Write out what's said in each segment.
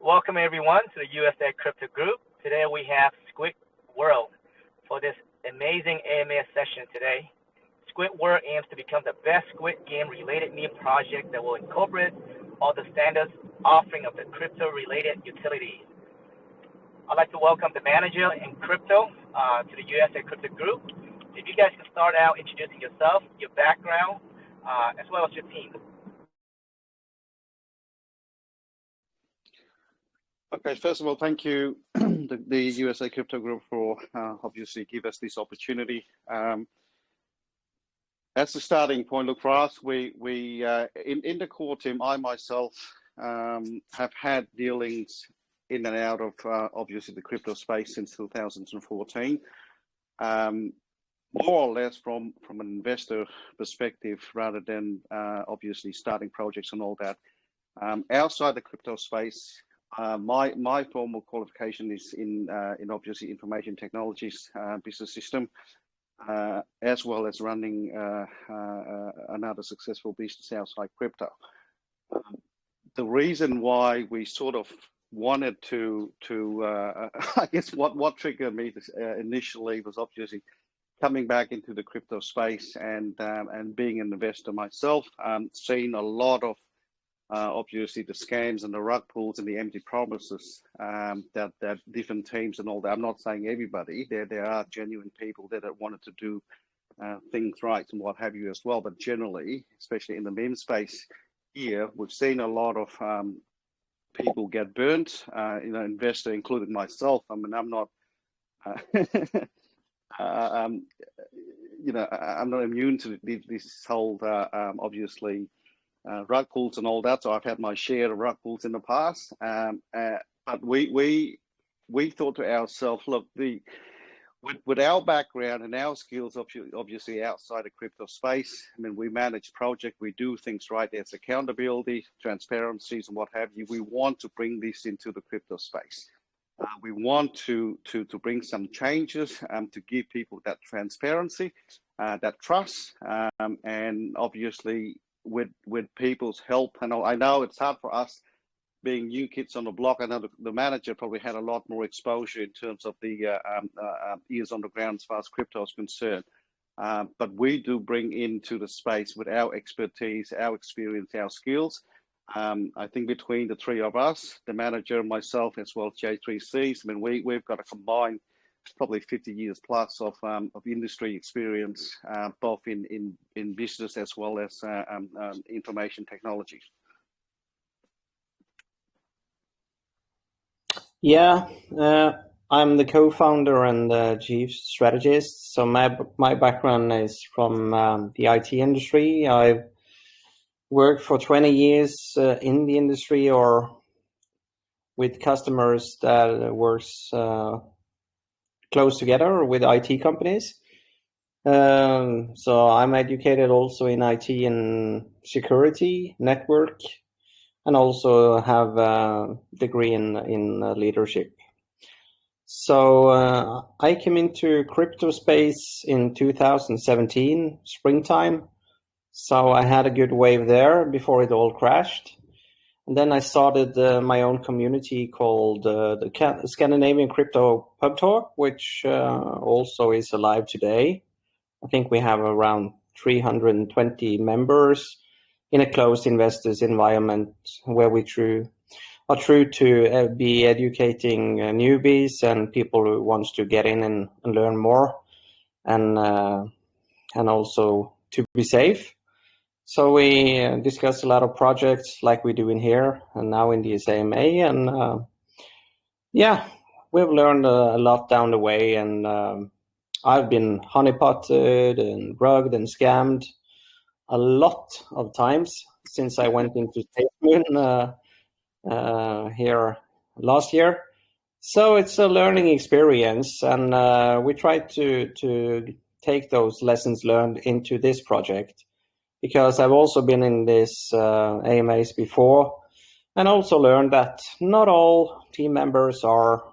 Welcome everyone to the USA Crypto Group. Today we have Squidworld for this amazing AMS session today. Squidworld aims to become the best Squid Game related meme project that will incorporate all the standards offering of the crypto related utilities. I'd like to welcome the manager in crypto to the USA Crypto Group. If you guys can start out introducing yourself, your background, as well as your team. Okay, first of all, thank you, the USA Crypto Group, for obviously give us this opportunity. As the starting point, look, for us, we in the core team, I myself have had dealings in and out of obviously the crypto space since 2014. More or less from an investor perspective, rather than obviously starting projects and all that. Outside the crypto space, my formal qualification is in obviously information technologies business system, as well as running another successful business outside crypto. The reason why we sort of wanted to I guess what triggered me initially was obviously coming back into the crypto space and being an investor myself, seeing a lot of obviously the scams and the rug pulls and the empty promises that different teams and all that. I'm not saying everybody. There are genuine people that wanted to do things right and what have you as well. But generally, especially in the meme space here, we've seen a lot of people get burnt. Investor included myself. I mean, I'm not. I'm not immune to this whole obviously. Rug pulls and all that, so I've had my share of rug pulls in the past. But we thought to ourselves, look, with our background and our skills, obviously outside the crypto space, I mean, we manage projects, we do things right. There's accountability, transparencies, and what have you. We want to bring this into the crypto space. We want to bring some changes to give people that transparency, that trust, and obviously. With people's help, and I know it's hard for us being new kids on the block. I know the manager probably had a lot more exposure in terms of the ears on the ground as far as crypto is concerned. But we do bring into the space with our expertise, our experience, our skills. I think between the three of us, the manager, myself, as well as J3Cs, I mean, we've got a combined probably 50 years plus of industry experience, both in business as well as information technology. Yeah, I'm the co-founder and chief strategist. So my background is from the IT industry. I've worked for 20 years in the industry or with customers that works close together with IT companies. So I'm educated also in IT and security, network, and also have a degree in leadership. So I came into crypto space in 2017, springtime. So I had a good wave there before it all crashed. And then I started my own community called the Scandinavian Crypto Pub Talk, which also is alive today. I think we have around 320 members in a closed investors environment where we are true to be educating newbies and people who wants to get in and learn more, and also to be safe. So we discuss a lot of projects like we do in here and now in the SMA, and yeah, we've learned a lot down the way, and I've been honeypotted and rugged and scammed a lot of times since I went into SafeMoon here last year. So it's a learning experience, and we try to take those lessons learned into this project. Because I've also been in this AMAs before and also learned that not all team members are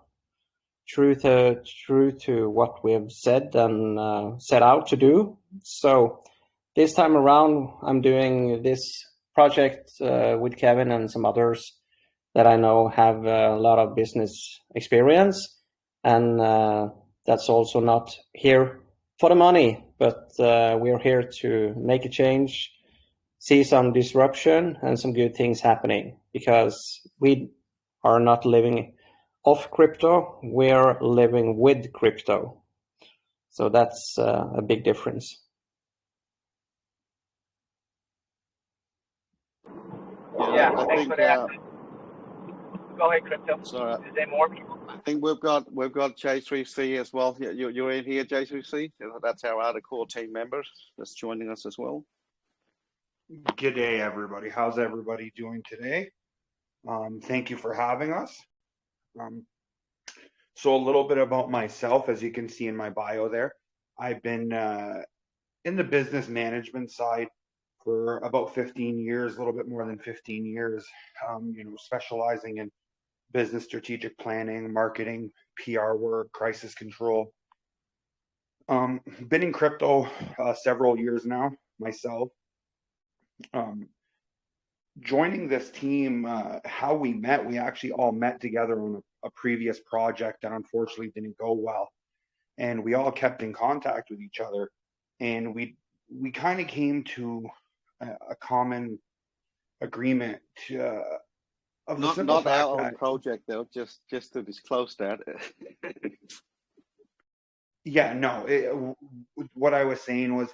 true to what we have said and set out to do. So this time around, I'm doing this project with Kevin and some others that I know have a lot of business experience, and that's also not here for the money, but we're here to make a change, see some disruption and some good things happening, because we are not living off crypto, we're living with crypto. So that's a big difference. Yeah, thanks for that. Go ahead, Crypto. Sorry, Is there more people? I think we've got J3C as well. You're in here, J3C. That's our other core team members that's joining us as well. Good day, everybody. How's everybody doing today? Thank you for having us. So a little bit about myself, as you can see in my bio there. I've been in the business management side for about 15 years, a little bit more than 15 years, specializing in business strategic planning, marketing, PR work, crisis control. Been in crypto several years now myself. Joining this team, how we met, we actually all met together on a previous project that unfortunately didn't go well. And we all kept in contact with each other. And we kind of came to a common agreement of the simple Not fact our that, own project though, just to disclose that. yeah, no, what I was saying was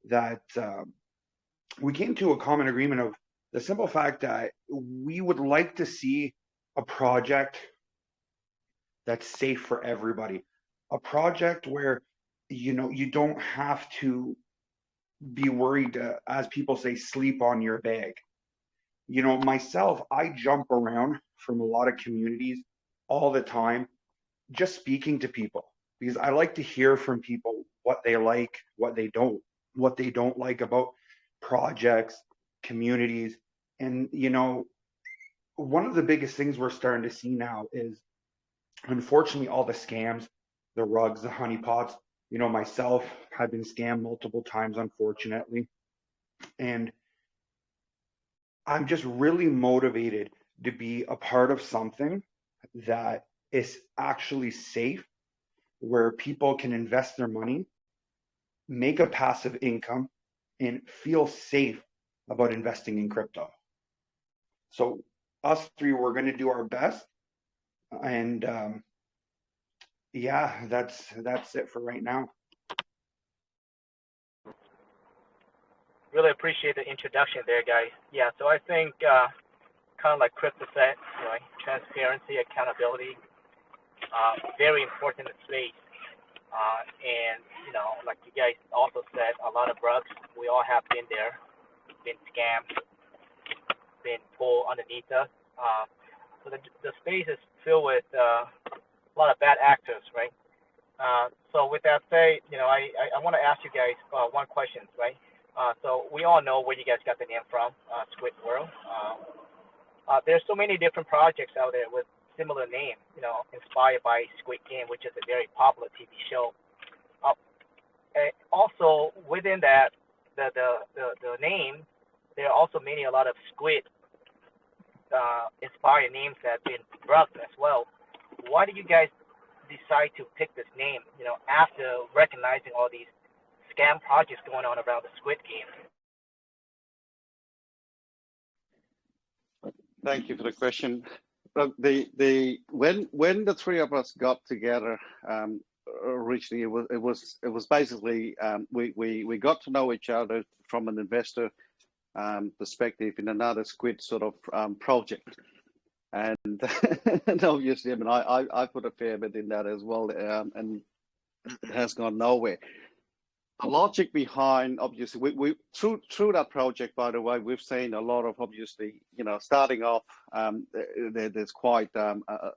that we came to a common agreement of the simple fact that we would like to see a project that's safe for everybody, a project where you don't have to be worried to, as people say, sleep on your bag. Myself, I jump around from a lot of communities all the time, just speaking to people, because I like to hear from people what they like, what they don't like about projects, communities. And one of the biggest things we're starting to see now is, unfortunately, all the scams, the rugs, the honeypots. Myself, have been scammed multiple times, unfortunately. And I'm just really motivated to be a part of something that is actually safe, where people can invest their money, make a passive income, and feel safe about investing in crypto. So us three, we're going to do our best. And yeah, that's it for right now. Really appreciate the introduction there, guys. Yeah, so I think kind of like Crypto said, transparency, accountability, very important in the space. And like you guys also said, a lot of rugs. We all have been there, been scammed, been pulled underneath us. So the space is filled with a lot of bad actors, right? So with that said, I want to ask you guys one question, right? So we all know where you guys got the name from, Squidworld. There's so many different projects out there with similar names, inspired by Squid Game, which is a very popular TV show. Also within that, the name, there are also a lot of squid inspired names that have been brought as well. Why did you guys decide to pick this name, after recognizing all these scam projects going on around the Squid Game? Thank you for the question. Look, when the three of us got together originally, it was basically we got to know each other from an investor perspective in another Squid sort of project, and, and obviously, I put a fair bit in that as well, and it has gone nowhere. The logic behind, obviously, we through that project, by the way, we've seen a lot of, obviously, starting off, there's quite a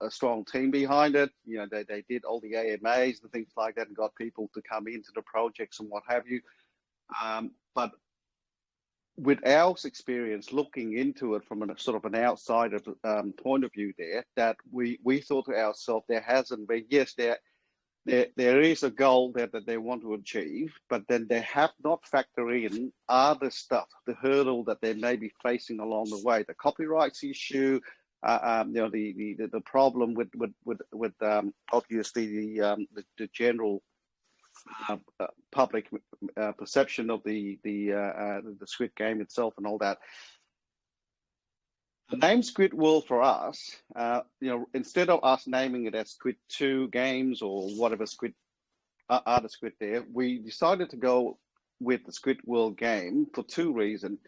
strong team behind it. They did all the AMAs and things like that and got people to come into the projects and what have you. But with our experience looking into it from a sort of an outsider point of view there, that we thought to ourselves, there hasn't been, yes, there is a goal that they want to achieve, but then they have not factored in other stuff, the hurdle that they may be facing along the way, the copyrights issue, the problem with obviously the general public perception of the Squid Game itself and all that. The name Squidworld for us, instead of us naming it as Squid 2 Games or whatever Squid other Squid there, we decided to go with the Squidworld game for two reasons.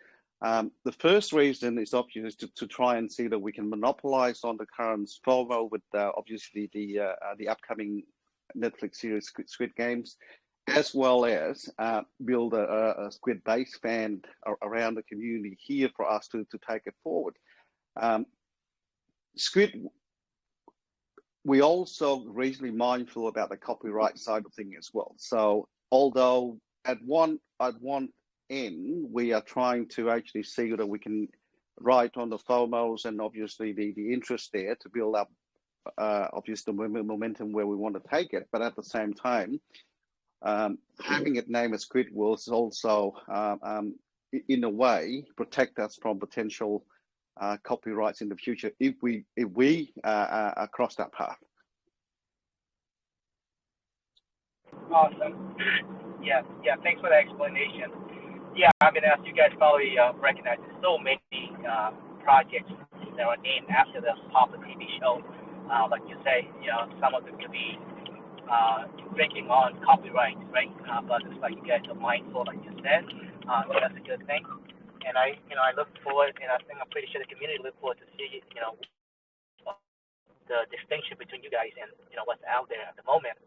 The first reason is obviously to try and see that we can monopolize on the current FOMO with obviously the upcoming Netflix series Squid Games, as well as build a Squid base fan around the community here for us to take it forward. Squid, we also reasonably mindful about the copyright side of things as well. So although at one end we are trying to actually see that we can ride on the FOMOs and obviously the interest there to build up obviously the momentum where we want to take it, but at the same time having it named as Squidworld is also in a way protect us from potential copyrights in the future if we cross that path. Awesome. Yeah. Thanks for that explanation. Yeah, I mean, as you guys probably recognize, there's so many projects that are named after the popular TV show. Like you say, some of them could be breaking on copyrights, right? But it's like you guys are mindful, like you said. So that's a good thing. And I look forward, and I think I'm pretty sure the community look forward to see, the distinction between you guys and what's out there at the moment.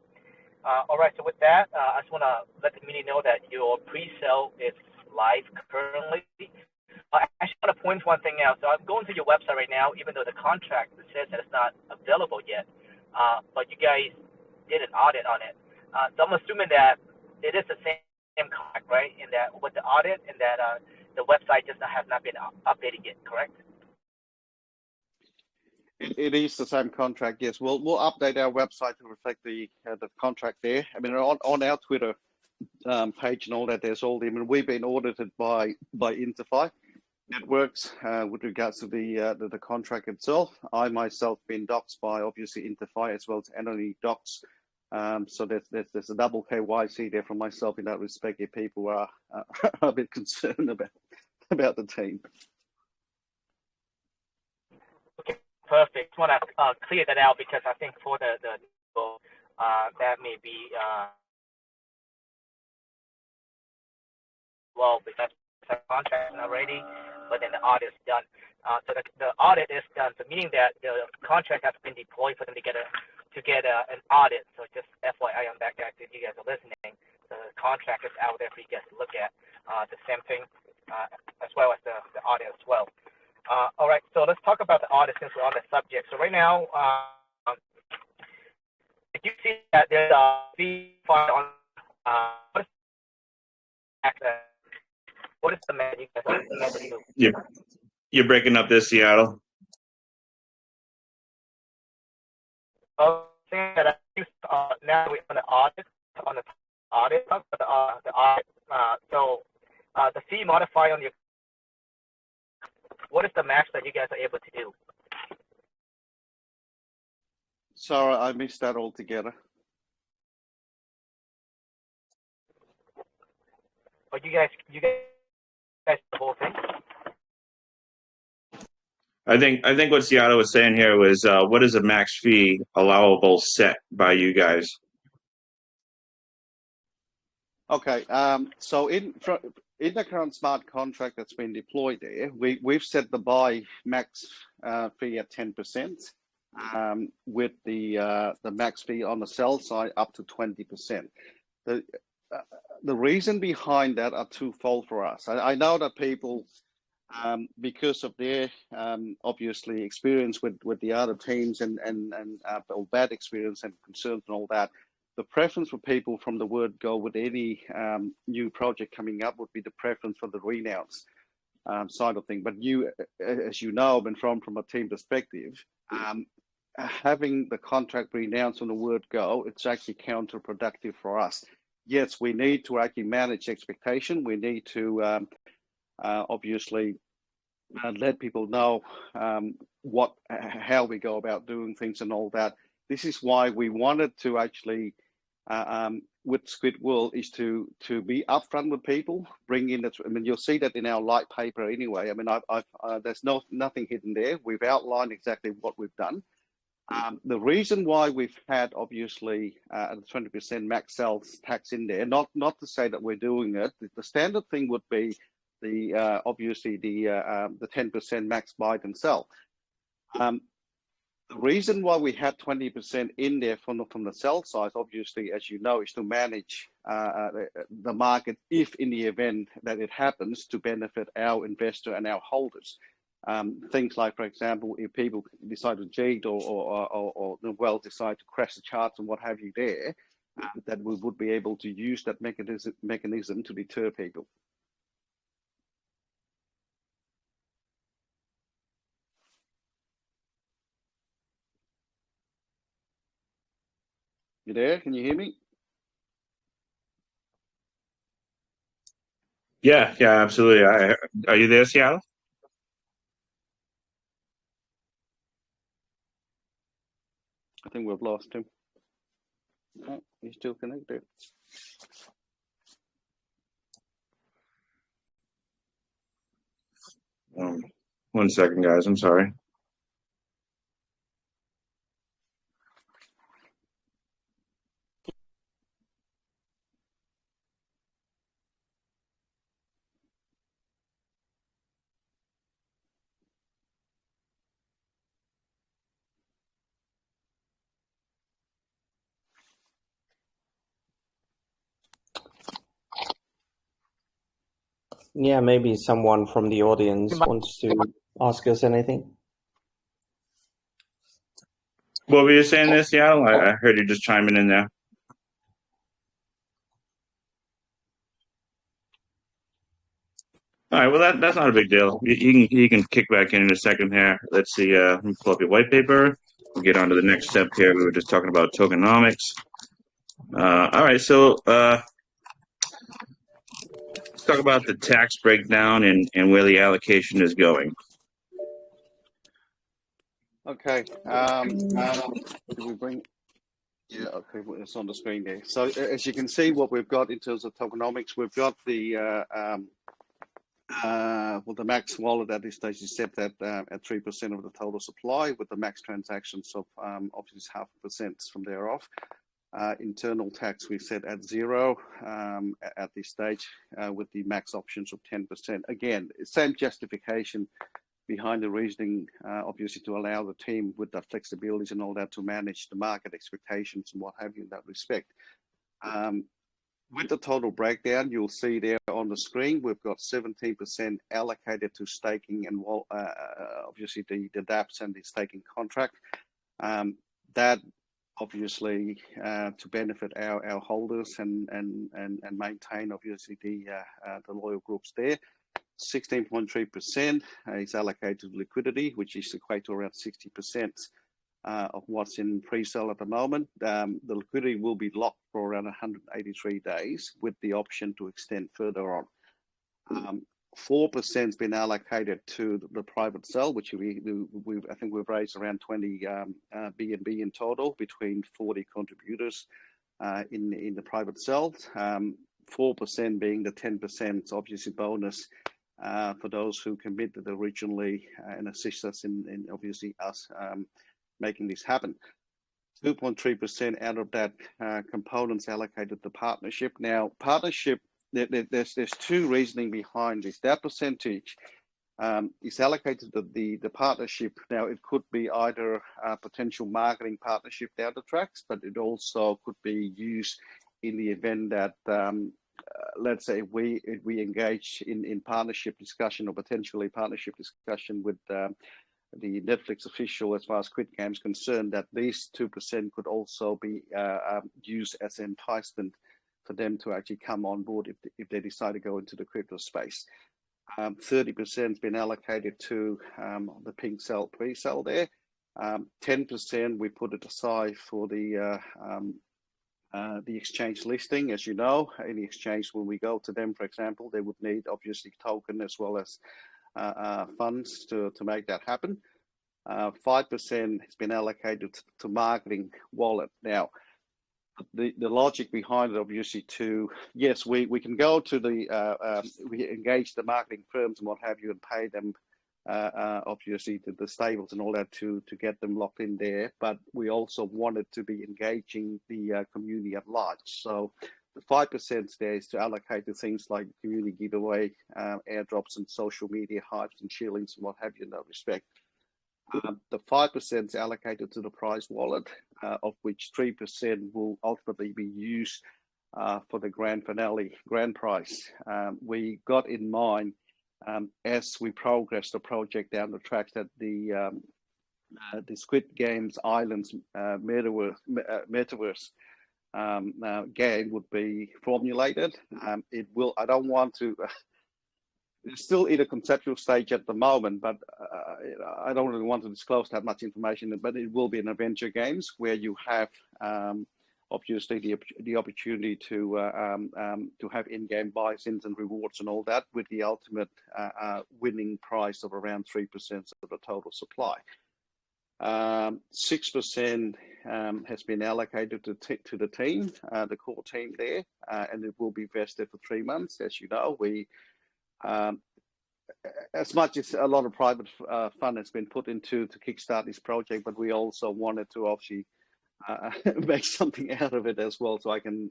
All right. So with that, I just want to let the community know that your pre-sale is live currently. I actually want to point one thing out. So I'm going to your website right now, even though the contract says that it's not available yet, but you guys did an audit on it. So I'm assuming that it is the same contract, right? In that with the audit, and that the website just has not been updated yet, correct? It is the same contract, yes. We'll update our website to reflect the contract there. I mean, on our Twitter page and all that, there's all the. I mean, we've been audited by interFi Networks with regards to the contract itself. I myself been doxed by obviously interFi as well as AnonyDoxx. So there's a double KYC there from myself in that respect. If people are a bit concerned about the team. Okay, perfect. I want to clear that out because I think for the that may be well, because the contract is already, but then the audit is done. So the audit is done, so meaning that the contract has been deployed for them to get an audit. So just FYI on that, guys, if you guys are listening, the contract is out there for you guys to look at. The same thing as well as the audit as well. All right, so let's talk about the audit since we're on the subject. So right now, if you see that there's a fee file on what is the man you guys do? You're breaking up this, Seattle. Saying that now we're on the audit, the audit. So the fee modifier on your, what is the max that you guys are able to do? Sorry, I missed that altogether. But you guys the whole thing. I think what Seattle was saying here was what is the max fee allowable set by you guys? Okay. So in the current smart contract that's been deployed there, we've set the buy max fee at 10%, with the max fee on the sell side up to 20%. The reason behind that are twofold for us. I know that people, because of their obviously experience with the other teams and or bad experience and concerns and all that, the preference for people from the word go with any new project coming up would be the preference for the renounce side of things. But you, as you know, and from a team perspective, having the contract renounced on the word go, it's actually counterproductive for us. Yes, we need to actually manage expectation. We need to obviously let people know how we go about doing things and all that. This is why we wanted to actually, with Squidworld, is to be upfront with people, bring in. I mean, you'll see that in our light paper anyway. I mean, there's nothing hidden there. We've outlined exactly what we've done. The reason why we've had obviously a 20% max sales tax in there, not to say that we're doing it. The standard thing would be the obviously the 10% max buy and sell. The reason why we had 20% in there from the sell side, obviously, as you know, is to manage the market if in the event that it happens, to benefit our investor and our holders. Things like, for example, if people decide to cheat or well decide to crash the charts and what have you there, that we would be able to use that mechanism to deter people. You there? Can you hear me? Yeah, absolutely. Are you there, Seattle? I think we've lost him. Oh, he's still connected. One second, guys. I'm sorry. Yeah, maybe someone from the audience wants to ask us anything. What were you saying there, Seattle? I heard you just chiming in there. All right, well that's not a big deal. You can kick back in a second here. Let's see. Let me pull up your white paper. We'll get on to the next step here. We were just talking about tokenomics. All right, so let's talk about the tax breakdown and where the allocation is going. Okay. Did we bring? Yeah. Okay. It's on the screen there. So as you can see, what we've got in terms of tokenomics, we've got the well, the max wallet at this stage is set at 3% of the total supply, with the max transactions of obviously 0.5% from there off. Internal tax we set at 0 at this stage, with the max options of 10%. Again, same justification behind the reasoning, obviously to allow the team with the flexibilities and all that to manage the market expectations and what have you in that respect. With the total breakdown, you'll see there on the screen, we've got 17% allocated to staking and obviously the dApps and the staking contract. That obviously to benefit our holders and maintain obviously the loyal groups there. 16.3% is allocated to liquidity, which is equate to around 60% of what's in pre-sale at the moment. The liquidity will be locked for around 183 days with the option to extend further on. 4% has been allocated to the private sale, which I think we've raised around 20 BNB in total between 40 contributors in the private sale. 4% being the 10% obviously bonus for those who committed originally and assist us in obviously us making this happen. 2.3% out of that components allocated to partnership. Now, partnership, there's two reasoning behind this. That percentage is allocated to the partnership. Now, it could be either a potential marketing partnership down the tracks, but it also could be used in the event that let's say we engage in partnership discussion or potentially partnership discussion with the Netflix official as far as Squid Game is concerned, that these 2% could also be used as an enticement for them to actually come on board if they decide to go into the crypto space. 30% has been allocated to the pink sale pre-sale there. 10% we put it aside for the exchange listing. As you know, any exchange, when we go to them, for example, they would need obviously token as well as funds to make that happen. 5% has been allocated to marketing wallet. Now, the logic behind it, obviously, yes, we can go to we engage the marketing firms and what have you and pay them, obviously, the stables and all that to get them locked in there. But we also wanted to be engaging the community at large. So the 5% there is to allocate to things like community giveaway, airdrops and social media hypes and shillings and what have you in that respect. The 5% is allocated to the prize wallet, of which 3% will ultimately be used for the grand finale, grand prize. We got in mind, as we progress the project down the track, that the Squid Games Islands Metaverse game would be formulated. It will. I don't want to. It's still in a conceptual stage at the moment, but I don't really want to disclose that much information. But it will be an adventure games where you have obviously the opportunity to have in-game buy-ins and rewards and all that, with the ultimate winning price of around 3% of the total supply. 6% has been allocated to the team, the core team there, and it will be vested for 3 months. As you know, as much as a lot of private fund has been put into to kickstart this project, but we also wanted to obviously make something out of it as well. So I can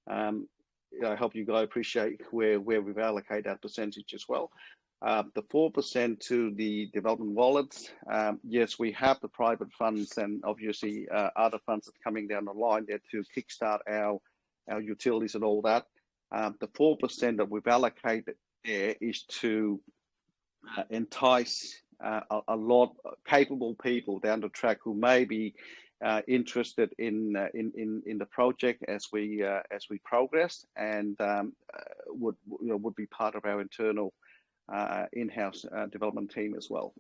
help you guys appreciate where we've allocated that percentage as well. The 4% to the development wallets. Yes, we have the private funds and obviously other funds that are coming down the line there to kickstart our utilities and all that. The 4% that we've allocated there is to entice a lot of capable people down the track who may be interested in the project as we progress, and would be part of our internal in-house development team as well.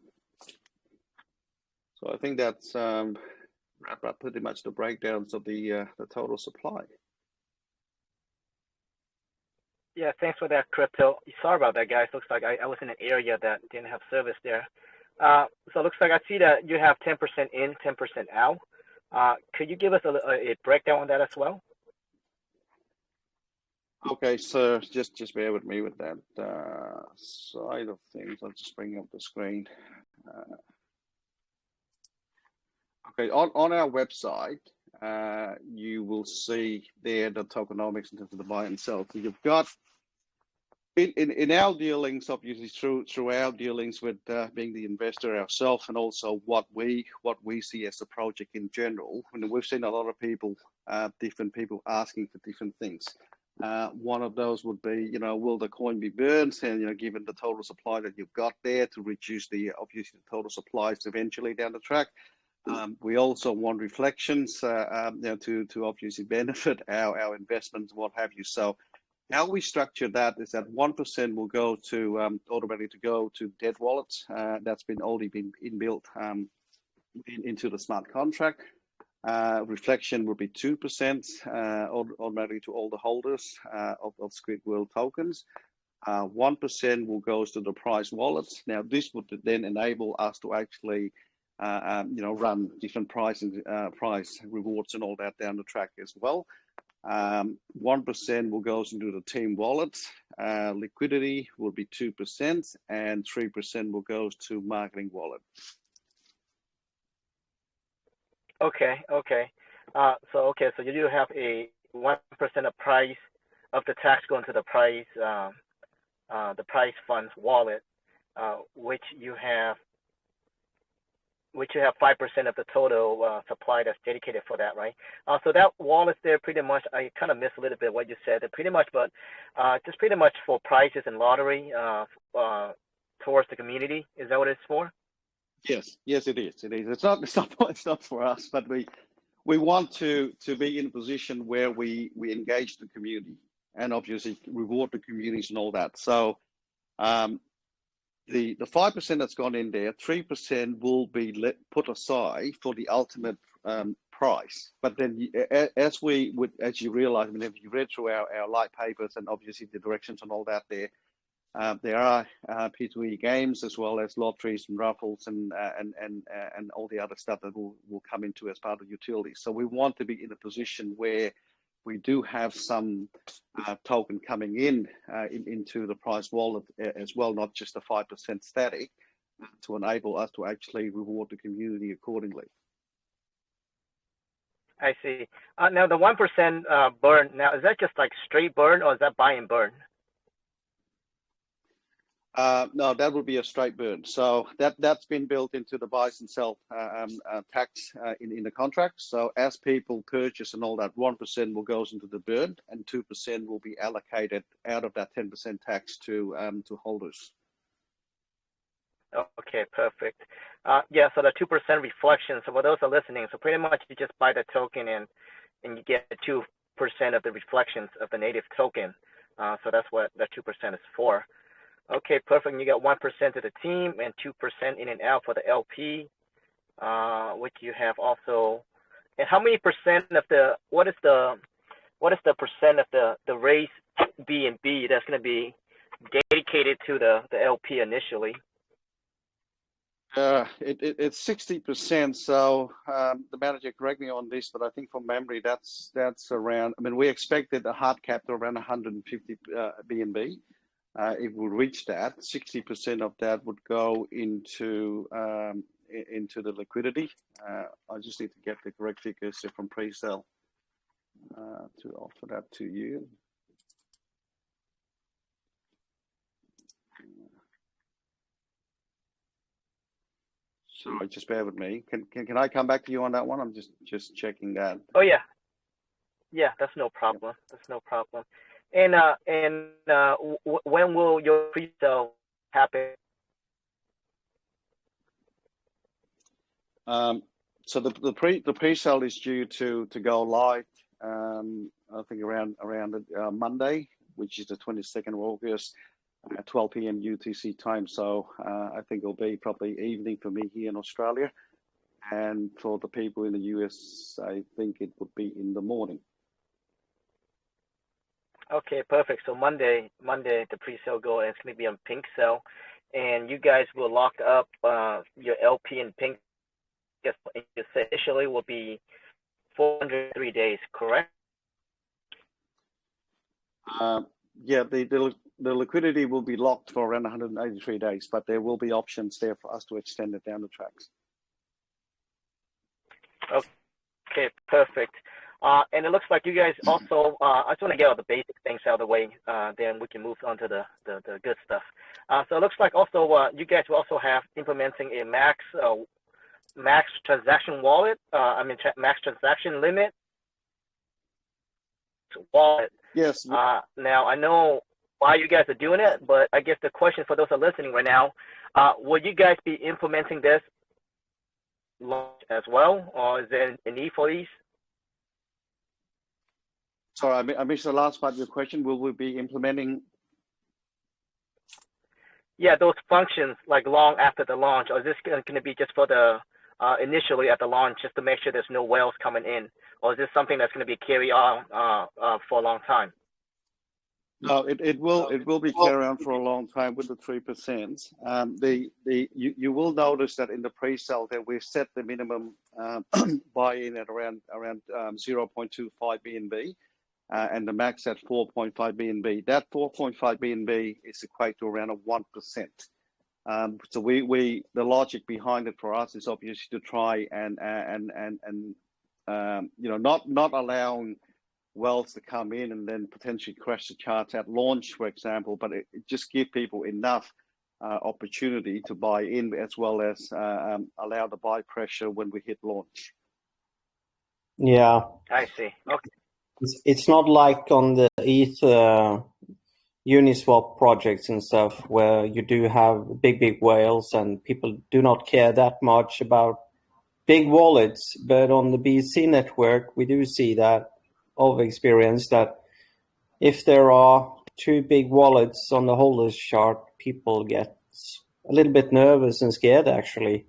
So I think that's pretty much the breakdowns of the total supply. Yeah, thanks for that, Crypto. Sorry about that, guys. Looks like I was in an area that didn't have service there. So it looks like I see that you have 10% in, 10% out. Could you give us a breakdown on that as well? Okay, so just bear with me with that side of things. I'll just bring up the screen. Okay, on our website, you will see there the tokenomics in terms of the buy and sell. So you've got in our dealings, obviously through our dealings with being the investor ourselves, and also what we see as a project in general. And we've seen a lot of people, different people asking for different things. One of those would be, will the coin be burned? And given the total supply that you've got there, to reduce the obviously the total supplies eventually down the track. We also want reflections, to obviously benefit our investments, what have you. So how we structure that is that 1% will go to automatically to go to dead wallets. That's already been inbuilt into the smart contract. Reflection will be 2% automatically to all the holders of Squidworld tokens. 1% will go to the prize wallets. Now this would then enable us to actually run different price rewards and all that down the track as well. 1% will go into the team wallets. Liquidity will be 2%, and 3% will go to marketing wallet. Okay. So you do have a 1% of price of the tax going to the price funds wallet, which you have 5% of the total supply that's dedicated for that, right? So that wallet there, pretty much, I kind of missed a little bit what you said. Pretty much, but just pretty much for prizes and lottery towards the community. Is that what it's for? Yes, it is. It's not for us, but we want to be in a position where we engage the community and obviously reward the communities and all that. So the 5% that's gone in there, 3% will be put aside for the ultimate price. But then, as you realize, if you read through our light papers and obviously the directions and all that there, There are P2E games as well as lotteries and raffles and all the other stuff that will come into as part of utilities. So we want to be in a position where we do have some token coming into the prize wallet as well, not just a 5% static, to enable us to actually reward the community accordingly. I see. Now the 1% burn. Now is that just like straight burn, or is that buy and burn? No, that would be a straight burn. So that's been built into the buys and sell tax in the contract. So as people purchase and all that, 1% will goes into the burn, and 2% will be allocated out of that 10% tax to holders. Okay, perfect. Yeah, so the 2% reflection. So for those who are listening, so pretty much you just buy the token and you get 2% of the reflections of the native token. So that's what that 2% is for. Okay, perfect. And you got 1% to the team and 2% in and out for the LP, which you have also. And how many percent of the what is the percent of the raise B&B that's going to be dedicated to the LP initially? It's 60%. So the manager correct me on this, but I think from memory that's around. I mean, we expected a hard cap to around 150 B&B. If we reach that, 60% of that would go into the liquidity. I just need to get the correct figures from pre-sale to offer that to you. Sorry, just bear with me. Can I come back to you on that one? I'm just checking that. Oh yeah, that's no problem. That's no problem. And when will your pre-sale happen? So the pre-sale is due to go live. I think around Monday, which is the 22nd of August, at 12 p.m. UTC time. So I think it'll be probably evening for me here in Australia, and for the people in the US, I think it would be in the morning. Okay, perfect. So Monday, the pre-sale go, and it's going to be on pink sale, and you guys will lock up your LP in pink. Yes, initially will be 403 days, correct? Yeah, the liquidity will be locked for around 183 days, but there will be options there for us to extend it down the tracks. Okay, perfect. And it looks like you guys also, I just want to get all the basic things out of the way, then we can move on to the good stuff. So it looks like also you guys will also have implementing a max transaction wallet, max transaction limit wallet. Yes. Now, I know why you guys are doing it, but I guess the question for those who are listening right now, will you guys be implementing this as well, or is there a need for these? Sorry, I missed the last part of your question. Will we be implementing? Yeah, those functions like long after the launch, or is this going to be just for the initially at the launch, just to make sure there's no whales coming in, or is this something that's going to be carried on for a long time? No, it will be carried on for a long time with the 3%. You will notice that in the pre-sale that we've set the minimum buy-in at around 0.25 BNB. And the max at 4.5 BNB. That 4.5 BNB is equate to around a 1%. So the logic behind it for us is obviously to try and not allowing wells to come in and then potentially crash the charts at launch, for example, but it just give people enough opportunity to buy in, as well as allow the buy pressure when we hit launch. Yeah, I see. Okay. It's not like on the ETH Uniswap projects and stuff where you do have big whales and people do not care that much about big wallets. But on the BSC network, we do see that of experience that if there are two big wallets on the holders chart, people get a little bit nervous and scared actually.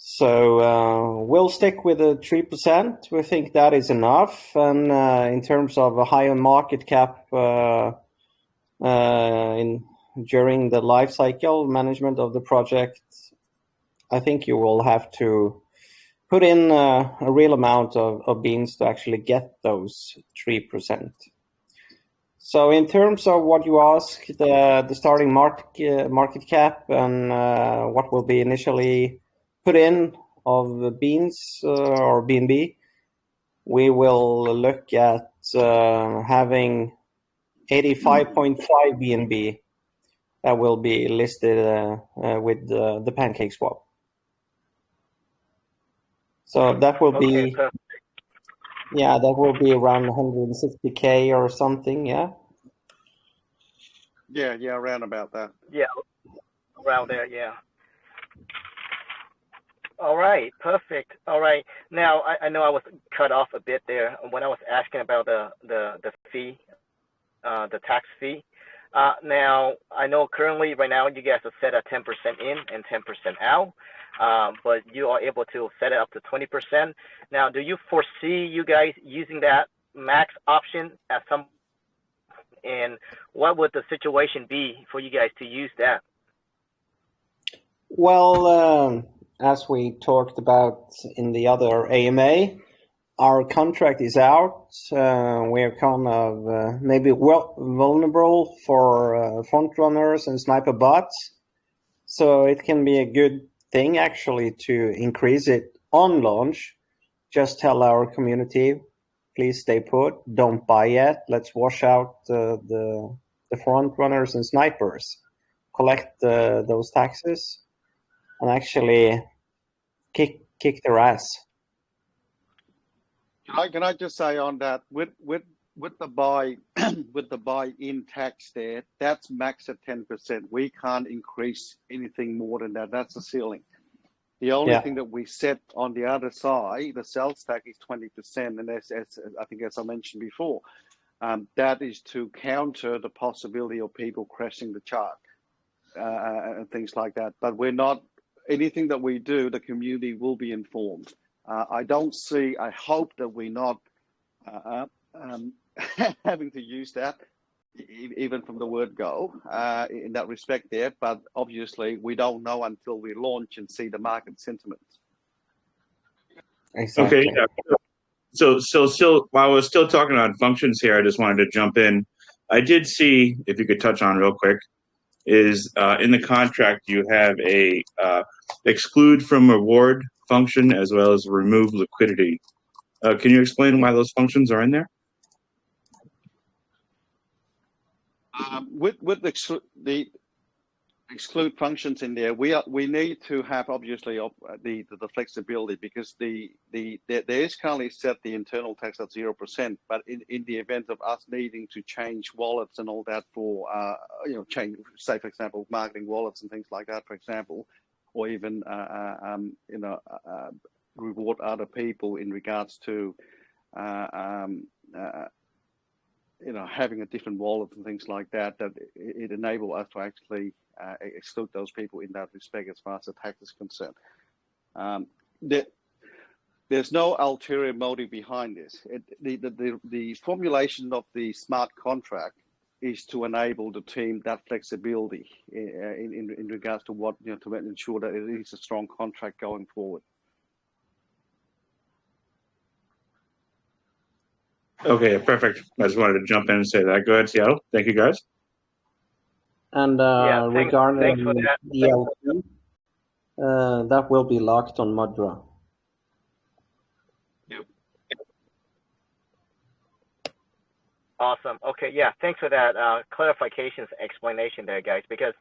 So we'll stick with the 3%. We think that is enough. And in terms of a higher market cap during the life cycle management of the project, I think you will have to put in a real amount of beans to actually get those 3%. So in terms of what you ask, the starting market cap and what will be initially put in of the beans or BNB, we will look at having 85.5 BNB that will be listed with the pancake swap. So that will be, perfect. yeah, that will be around 160K or something, yeah? Yeah, around about that. Yeah, around there, yeah. All right, perfect. All right. Now, I know I was cut off a bit there when I was asking about the fee, the tax fee. Now, I know currently right now you guys are set at 10% in and 10% out, but you are able to set it up to 20%. Now, do you foresee you guys using that max option at some, and what would the situation be for you guys to use that? Well, as we talked about in the other AMA, our contract is out. We're kind of maybe vulnerable for front runners and sniper bots. So it can be a good thing actually to increase it on launch. Just tell our community, please stay put, don't buy yet. Let's wash out the front runners and snipers, collect those taxes, and actually kick their ass. Can I just say on that, with the buy with the buy-in tax there, that's max at 10%. We can't increase anything more than that. That's the ceiling. The only thing that we set on the other side, the sales tax, is 20%, and as I think, as I mentioned before, that is to counter the possibility of people crashing the chart and things like that. But we're not, anything that we do, the community will be informed. I hope that we're not having to use that, even from the word go, in that respect there. But obviously, we don't know until we launch and see the market sentiment. Exactly. Okay, yeah. So still, while we're still talking on functions here, I just wanted to jump in. I did see, if you could touch on real quick, is in the contract you have a exclude from reward function as well as remove liquidity. Can you explain why those functions are in there? With the exclude functions in there, we need to have obviously the flexibility, because there is currently set the internal tax at 0%, but in the event of us needing to change wallets and all that for change, say for example marketing wallets and things like that, for example, or even reward other people in regards to having a different wallet and things like that, that it enable us to actually exclude those people in that respect as far as the tax is concerned. There's no ulterior motive behind this. The formulation of the smart contract is to enable the team that flexibility in regards to what, to ensure that it is a strong contract going forward. Okay, perfect. I just wanted to jump in and say that. Go ahead, Seattle. Thank you, guys. And regarding thanks for that. the LP, that will be locked on Mudra. Yep. Awesome. Okay, yeah, thanks for that clarifications, explanation there, guys, because,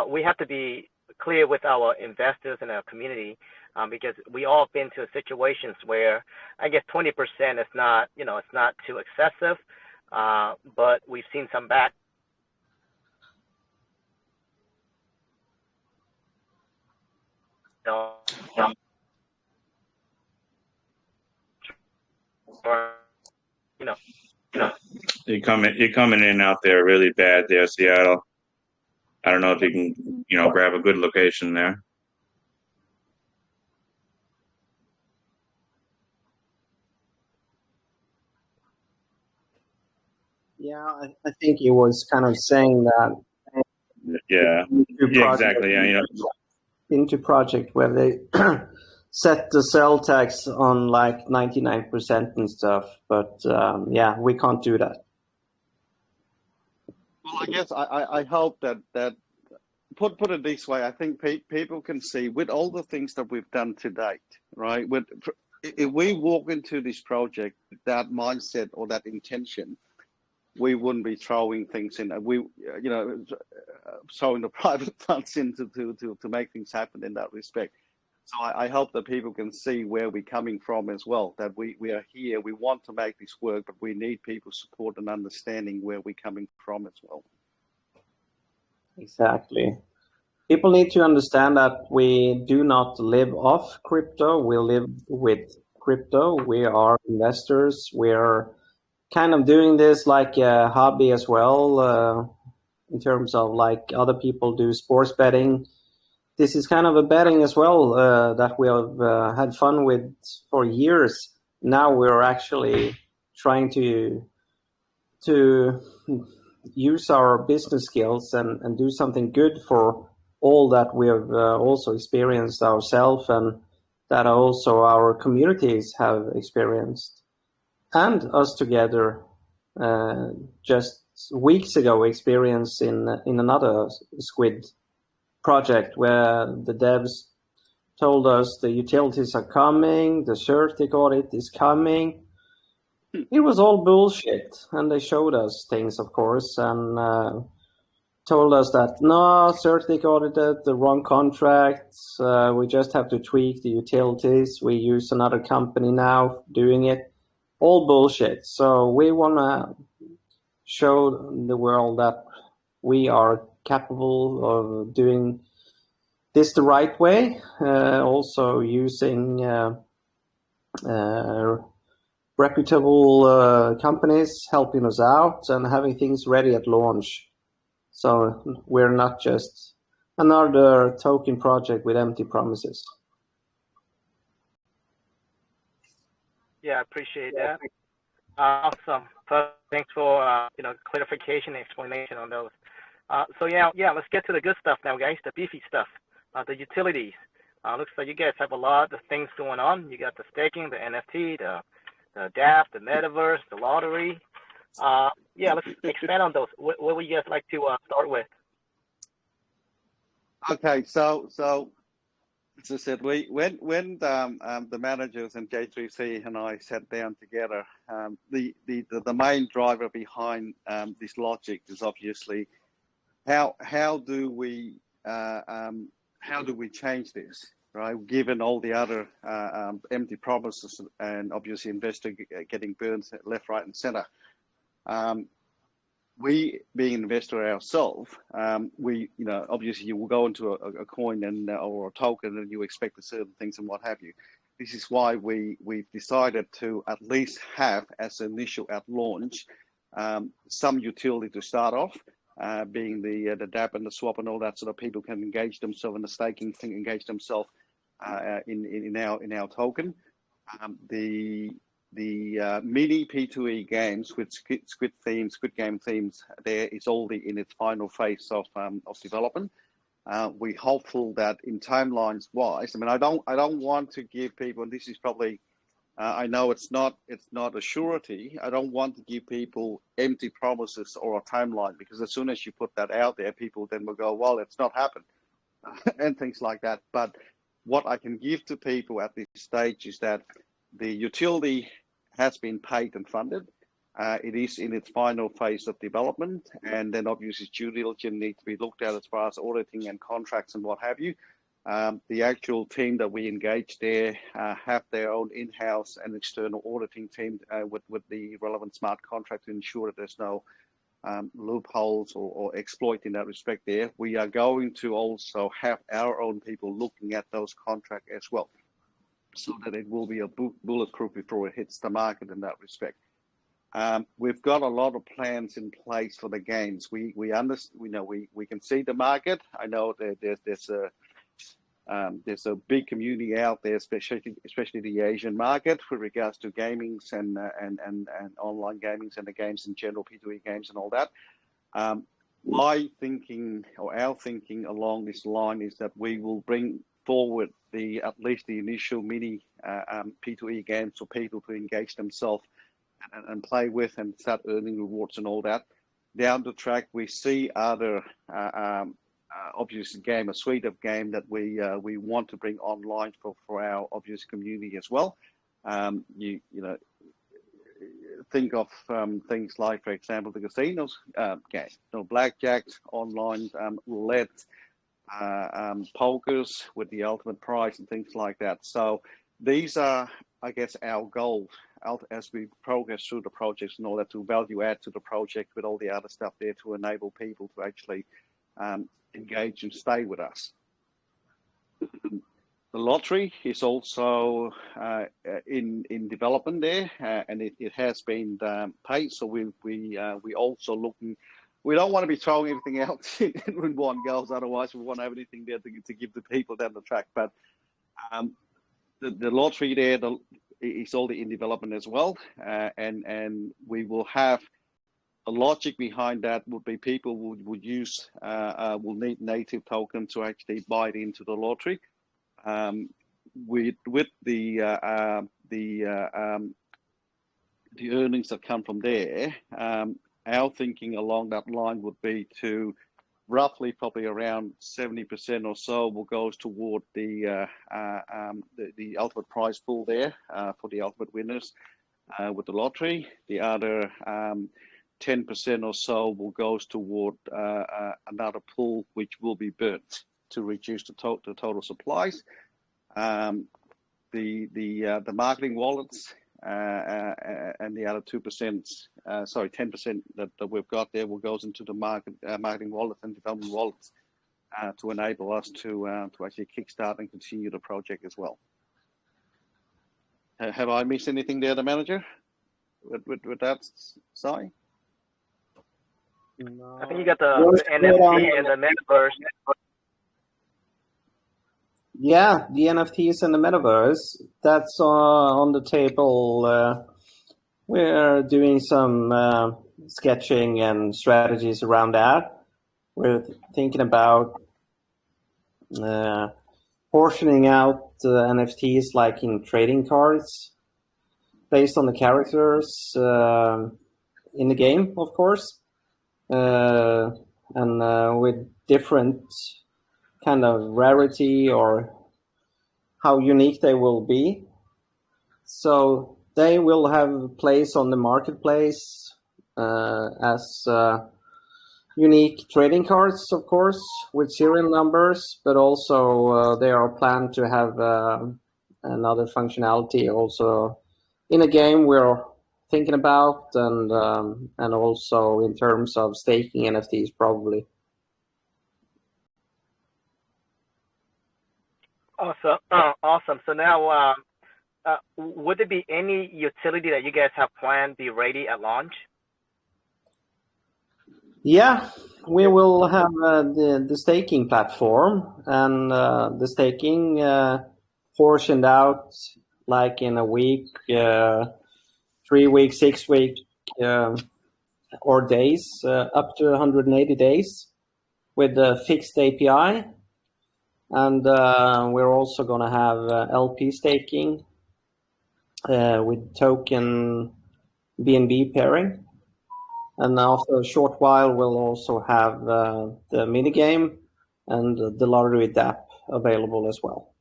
we have to be clear with our investors and our community, because we all been to situations where I guess 20% is not, it's not too excessive, but we've seen some back. You're coming in and out there really bad there, Seattle. I don't know if you can, grab a good location there. Yeah, I think he was kind of saying that Yeah, yeah, exactly. Yeah, into project where they set the sell tax on like 99% and stuff. But yeah, we can't do that. Well, I guess I hope that put it this way, I think people can see with all the things that we've done to date, right? If we walk into this project with that mindset or that intention, we wouldn't be throwing things in. Throwing the private funds in to make things happen in that respect. So I hope that people can see where we're coming from as well, that we are here, we want to make this work, but we need people's support and understanding where we're coming from as well. Exactly. People need to understand that we do not live off crypto, we live with crypto. We are investors. We're kind of doing this like a hobby as well, in terms of like other people do sports betting. This is kind of a betting as well, that we have had fun with for years. Now we're actually trying to use our business skills and do something good for all that we have also experienced ourselves, and that also our communities have experienced. And us together, just weeks ago, experienced in another Squid project where the devs told us the utilities are coming, the certic audit is coming. It was all bullshit, and they showed us things, of course, and told us that no, certic audited the wrong contracts. We just have to tweak the utilities. We use another company now doing it. All bullshit. So we want to show the world that we are capable of doing this the right way, also using reputable companies helping us out and having things ready at launch. So we're not just another token project with empty promises. Yeah, I appreciate that. Awesome. Thanks for clarification and explanation on those. So yeah, let's get to the good stuff now, guys. The beefy stuff, the utilities. Looks like you guys have a lot of things going on. You got the staking, the NFT, the DApp, the Metaverse, the lottery. Yeah, let's expand on those. What would you guys like to start with? Okay, so as I said, when the managers and J3C and I sat down together, the main driver behind this logic is obviously how do we change this, right? Given all the other empty promises and obviously investor getting burned left, right, and center. We, being an investor ourselves, obviously you will go into a coin or a token and you expect certain things and what have you. This is why we've decided to at least have, as initial at launch, some utility to start off, being the DApp and the swap and all that, so that people can engage themselves in the staking thing, engage themselves in our token. The mini P2E games with Squid Game themes, there is already in its final phase of development. We're hopeful that in timelines wise, I mean, I don't want to give people, and this is probably, I know it's not a surety. I don't want to give people empty promises or a timeline, because as soon as you put that out there, people then will go, well, it's not happened, and things like that. But what I can give to people at this stage is that the utility has been paid and funded. It is in its final phase of development, and then obviously due diligence needs to be looked at as far as auditing and contracts and what have you. The actual team that we engage there have their own in-house and external auditing team with the relevant smart contract to ensure that there's no loopholes or exploit in that respect there. We are going to also have our own people looking at those contracts as well, so that it will be a bulletproof before it hits the market in that respect. We've got a lot of plans in place for the games. We understand, we can see the market. I know that there's There's a big community out there, especially the Asian market, with regards to gamings and online gamings and the games in general, P2E games and all that. My thinking, or our thinking along this line, is that we will bring forward at least the initial mini P2E games for people to engage themselves and play with and start earning rewards and all that. Down the track, we see other obvious game, a suite of game that we want to bring online for our obvious community as well. You know, think of things like, for example, the casinos game, blackjacks, online roulette, pokers with the ultimate prize and things like that. So these are, I guess, our goals as we progress through the projects and all that, to value add to the project with all the other stuff there to enable people to actually engage and stay with us. The lottery is also in development there, and it has been paid. So we also looking. We don't want to be throwing everything else in one go, otherwise we won't have anything there to give the people down the track. But the lottery there is already in development as well, and we will have a logic behind that. Would be people would use will need native token to actually buy it into the lottery. With the earnings that come from there, our thinking along that line would be to roughly probably around 70% or so will goes toward the ultimate prize pool there for the ultimate winners with the lottery. The other 10% or so will goes toward another pool which will be burnt to reduce the total supplies. The marketing wallets and the other 10% that we've got there will goes into the marketing wallets and development wallets to enable us to actually kickstart and continue the project as well. Have I missed anything there, the manager? With that, Si? No. I think you got the NFT and the Metaverse. Yeah, the NFTs and the Metaverse, that's on the table. We're doing some sketching and strategies around that. We're thinking about portioning out NFTs like in trading cards based on the characters in the game, of course, and with different kind of rarity or how unique they will be. So they will have a place on the marketplace as unique trading cards, of course, with serial numbers, but also they are planned to have another functionality also in a game we're thinking about, and also in terms of staking NFTs probably. Awesome. So now, would there be any utility that you guys have planned be ready at launch? Yeah, we will have the staking platform, and the staking portioned out like in a week, 3 weeks, 6 weeks, or days, up to 180 days with a fixed API. And we're also going to have LP staking with token BNB pairing. And after a short while, we'll also have the minigame and the lottery DApp available as well.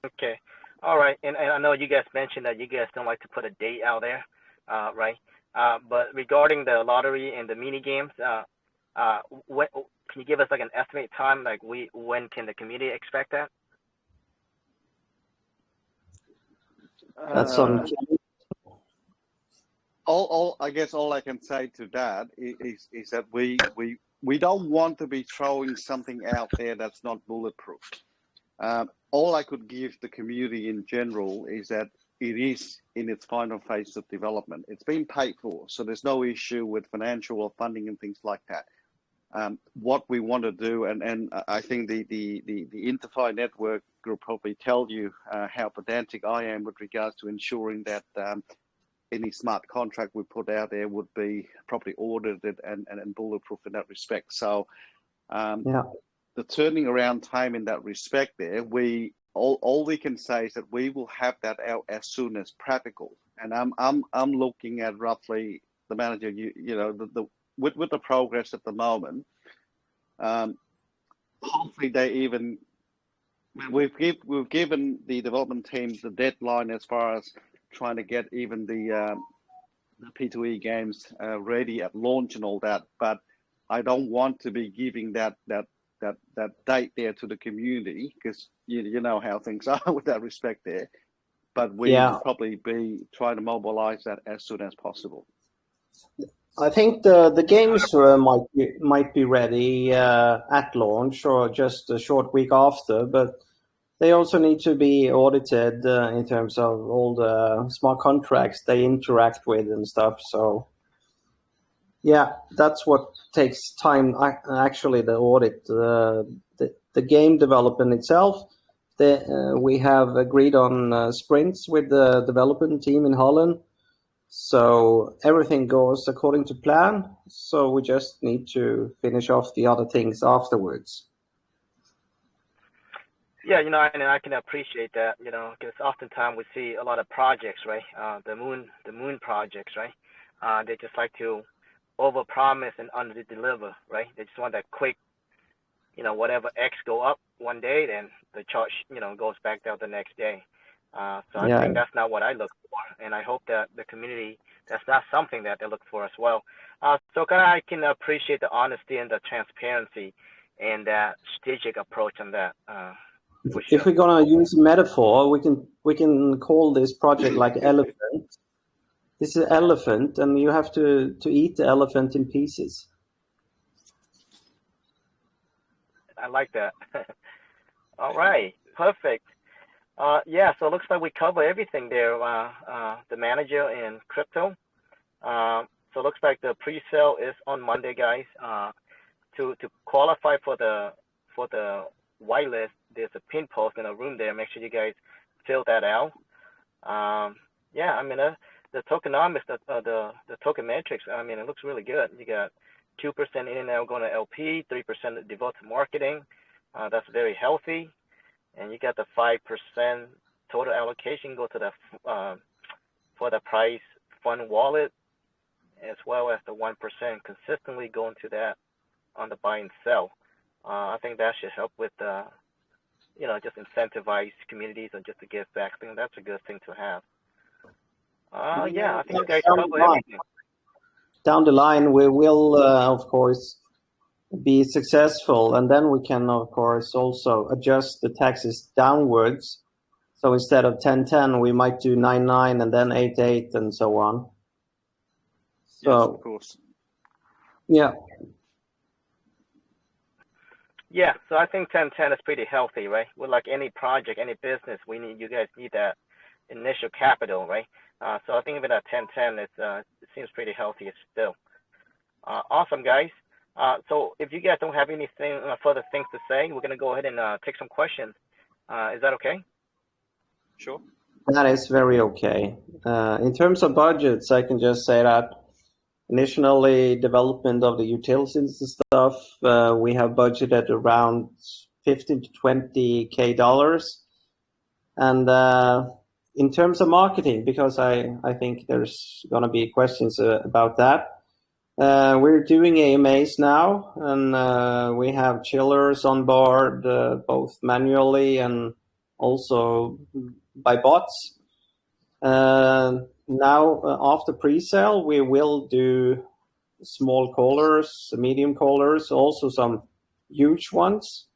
Okay. All right. And I know you guys mentioned that you guys don't like to put a date out there, right? But regarding the lottery and the minigames, can you give us like an estimate time, like when can the community expect that? That's on. I guess all I can say to that is that we don't want to be throwing something out there that's not bulletproof. All I could give the community in general is that it is in its final phase of development. It's been paid for, so there's no issue with financial or funding and things like that. what we want to do, and I think the interFi network group probably tell you how pedantic I am with regards to ensuring that any smart contract we put out there would be properly audited and bulletproof in that respect. So the turning around time in that respect there, all we can say is that we will have that out as soon as practical. And I'm looking at roughly, the manager, you know, with the progress at the moment, hopefully they even, we've given the development teams the deadline as far as trying to get even the P2E games ready at launch and all that. But I don't want to be giving that date there to the community, because you know how things are with that respect there. But we will probably be trying to mobilize that as soon as possible. I think the games might be ready at launch or just a short week after, but they also need to be audited in terms of all the smart contracts they interact with and stuff. So yeah, that's what takes time. Actually, the audit, the game development itself. We have agreed on sprints with the development team in Holland. So everything goes according to plan. So we just need to finish off the other things afterwards. Yeah, you know, and I can appreciate that, you know, because oftentimes we see a lot of projects, right? The moon projects, right? They just like to overpromise and underdeliver, right? They just want that quick, you know, whatever X go up one day, then the chart, you know, goes back down the next day. So I think that's not what I look for, and I hope that the community, that's not something that they look for as well. So I can appreciate the honesty and the transparency and that strategic approach on that. For sure. If we're gonna use a metaphor, we can call this project like elephant. This is an elephant, and you have to eat the elephant in pieces. I like that. All right, perfect. Yeah, so it looks like we cover everything there, the manager and crypto. So it looks like the pre-sale is on Monday, guys. To qualify for the whitelist, there's a pin post in a room there. Make sure you guys fill that out. Yeah, I mean the tokenomics, the token metrics. I mean, it looks really good. You got 2% in and out going to LP, 3% devoted to marketing. That's very healthy. And you got the 5% total allocation go to the for the price fund wallet, as well as the 1% consistently going to that on the buy and sell. I think that should help with you know, just incentivize communities and just to give back. I think that's a good thing to have. Yeah, I think you guys cover everything. Down the line, we will, of course, be successful, and then we can, of course, also adjust the taxes downwards. So instead of 10.10, we might do 9.9 and then 8.8 and so on. So, yes, of course. Yeah. Yeah, so I think 10.10 is pretty healthy, right? With like any project, any business, you guys need that initial capital, right? So I think even at 10.10, it seems pretty healthy still. Awesome, guys. So if you guys don't have anything further things to say, we're gonna go ahead and take some questions. Is that okay? Sure. That is very okay. In terms of budgets, I can just say that initially development of the utilities and stuff, we have budgeted around $15 to $20K. And in terms of marketing, because I think there's going to be questions about that, we're doing AMAs now, and we have chillers on board, both manually and also by bots. Now, after pre-sale, we will do small callers, medium callers, also some huge ones,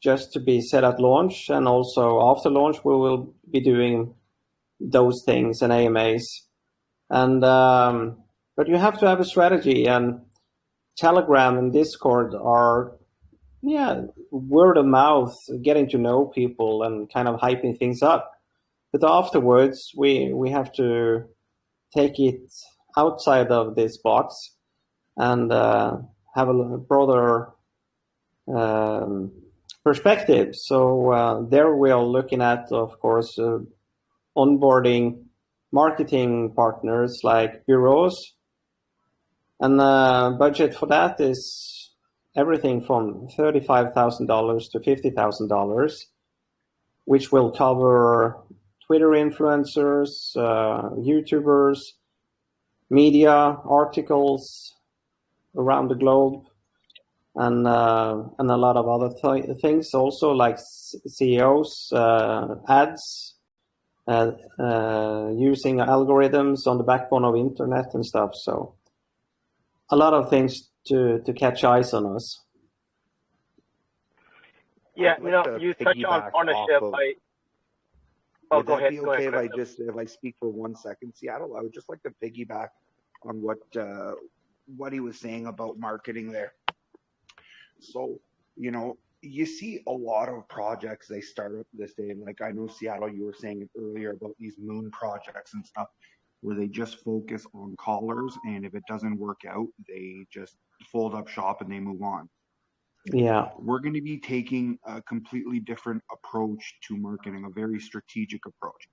just to be set at launch. And also after launch, we will be doing those things and AMAs. And but you have to have a strategy. And Telegram and Discord are, word of mouth, getting to know people and kind of hyping things up. But afterwards, we have to take it outside of this box and have a broader perspective. So there we are looking at, of course, onboarding marketing partners like bureaus, and budget for that is everything from $35,000 to $50,000, which will cover Twitter influencers, YouTubers, media, articles around the globe, and a lot of other things also, like CEOs, ads, using algorithms on the backbone of internet and stuff. So a lot of things to catch eyes on us. Yeah, you touch on partnership. Would go that ahead. be Go okay ahead, if I speak for 1 second, Seattle? I would just like to piggyback on what he was saying about marketing there. So, you see a lot of projects, they start up this day, and like I know, Seattle, you were saying it earlier about these moon projects and stuff, where they just focus on callers, and if it doesn't work out, they just fold up shop and they move on. Yeah. We're going to be taking a completely different approach to marketing, a very strategic approach.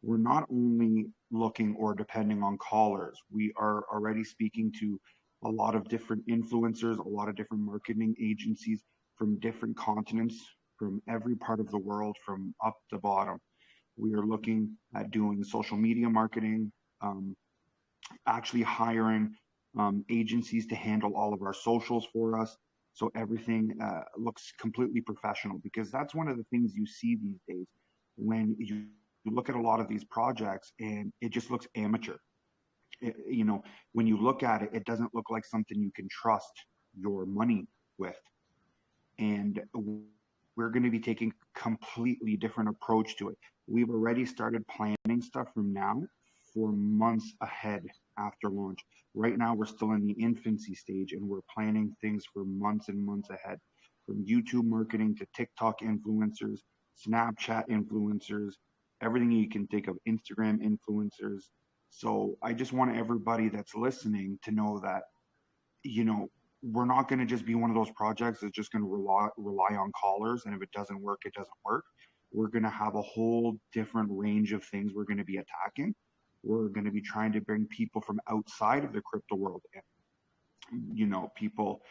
We're not only looking or depending on callers, we are already speaking to a lot of different influencers, a lot of different marketing agencies from different continents, from every part of the world, from up to bottom. We are looking at doing social media marketing, actually hiring agencies to handle all of our socials for us, so everything looks completely professional, because that's one of the things you see these days when you look at a lot of these projects, and it just looks amateur. When you look at it, it doesn't look like something you can trust your money with. And we're going to be taking a completely different approach to it. We've already started planning stuff from now for months ahead after launch. Right now, we're still in the infancy stage, and we're planning things for months and months ahead, from YouTube marketing to TikTok influencers, Snapchat influencers, everything you can think of, Instagram influencers. So I just want everybody that's listening to know that, we're not going to just be one of those projects that's just going to rely on callers, and if it doesn't work, it doesn't work. We're going to have a whole different range of things we're going to be attacking. We're going to be trying to bring people from outside of the crypto world in. People,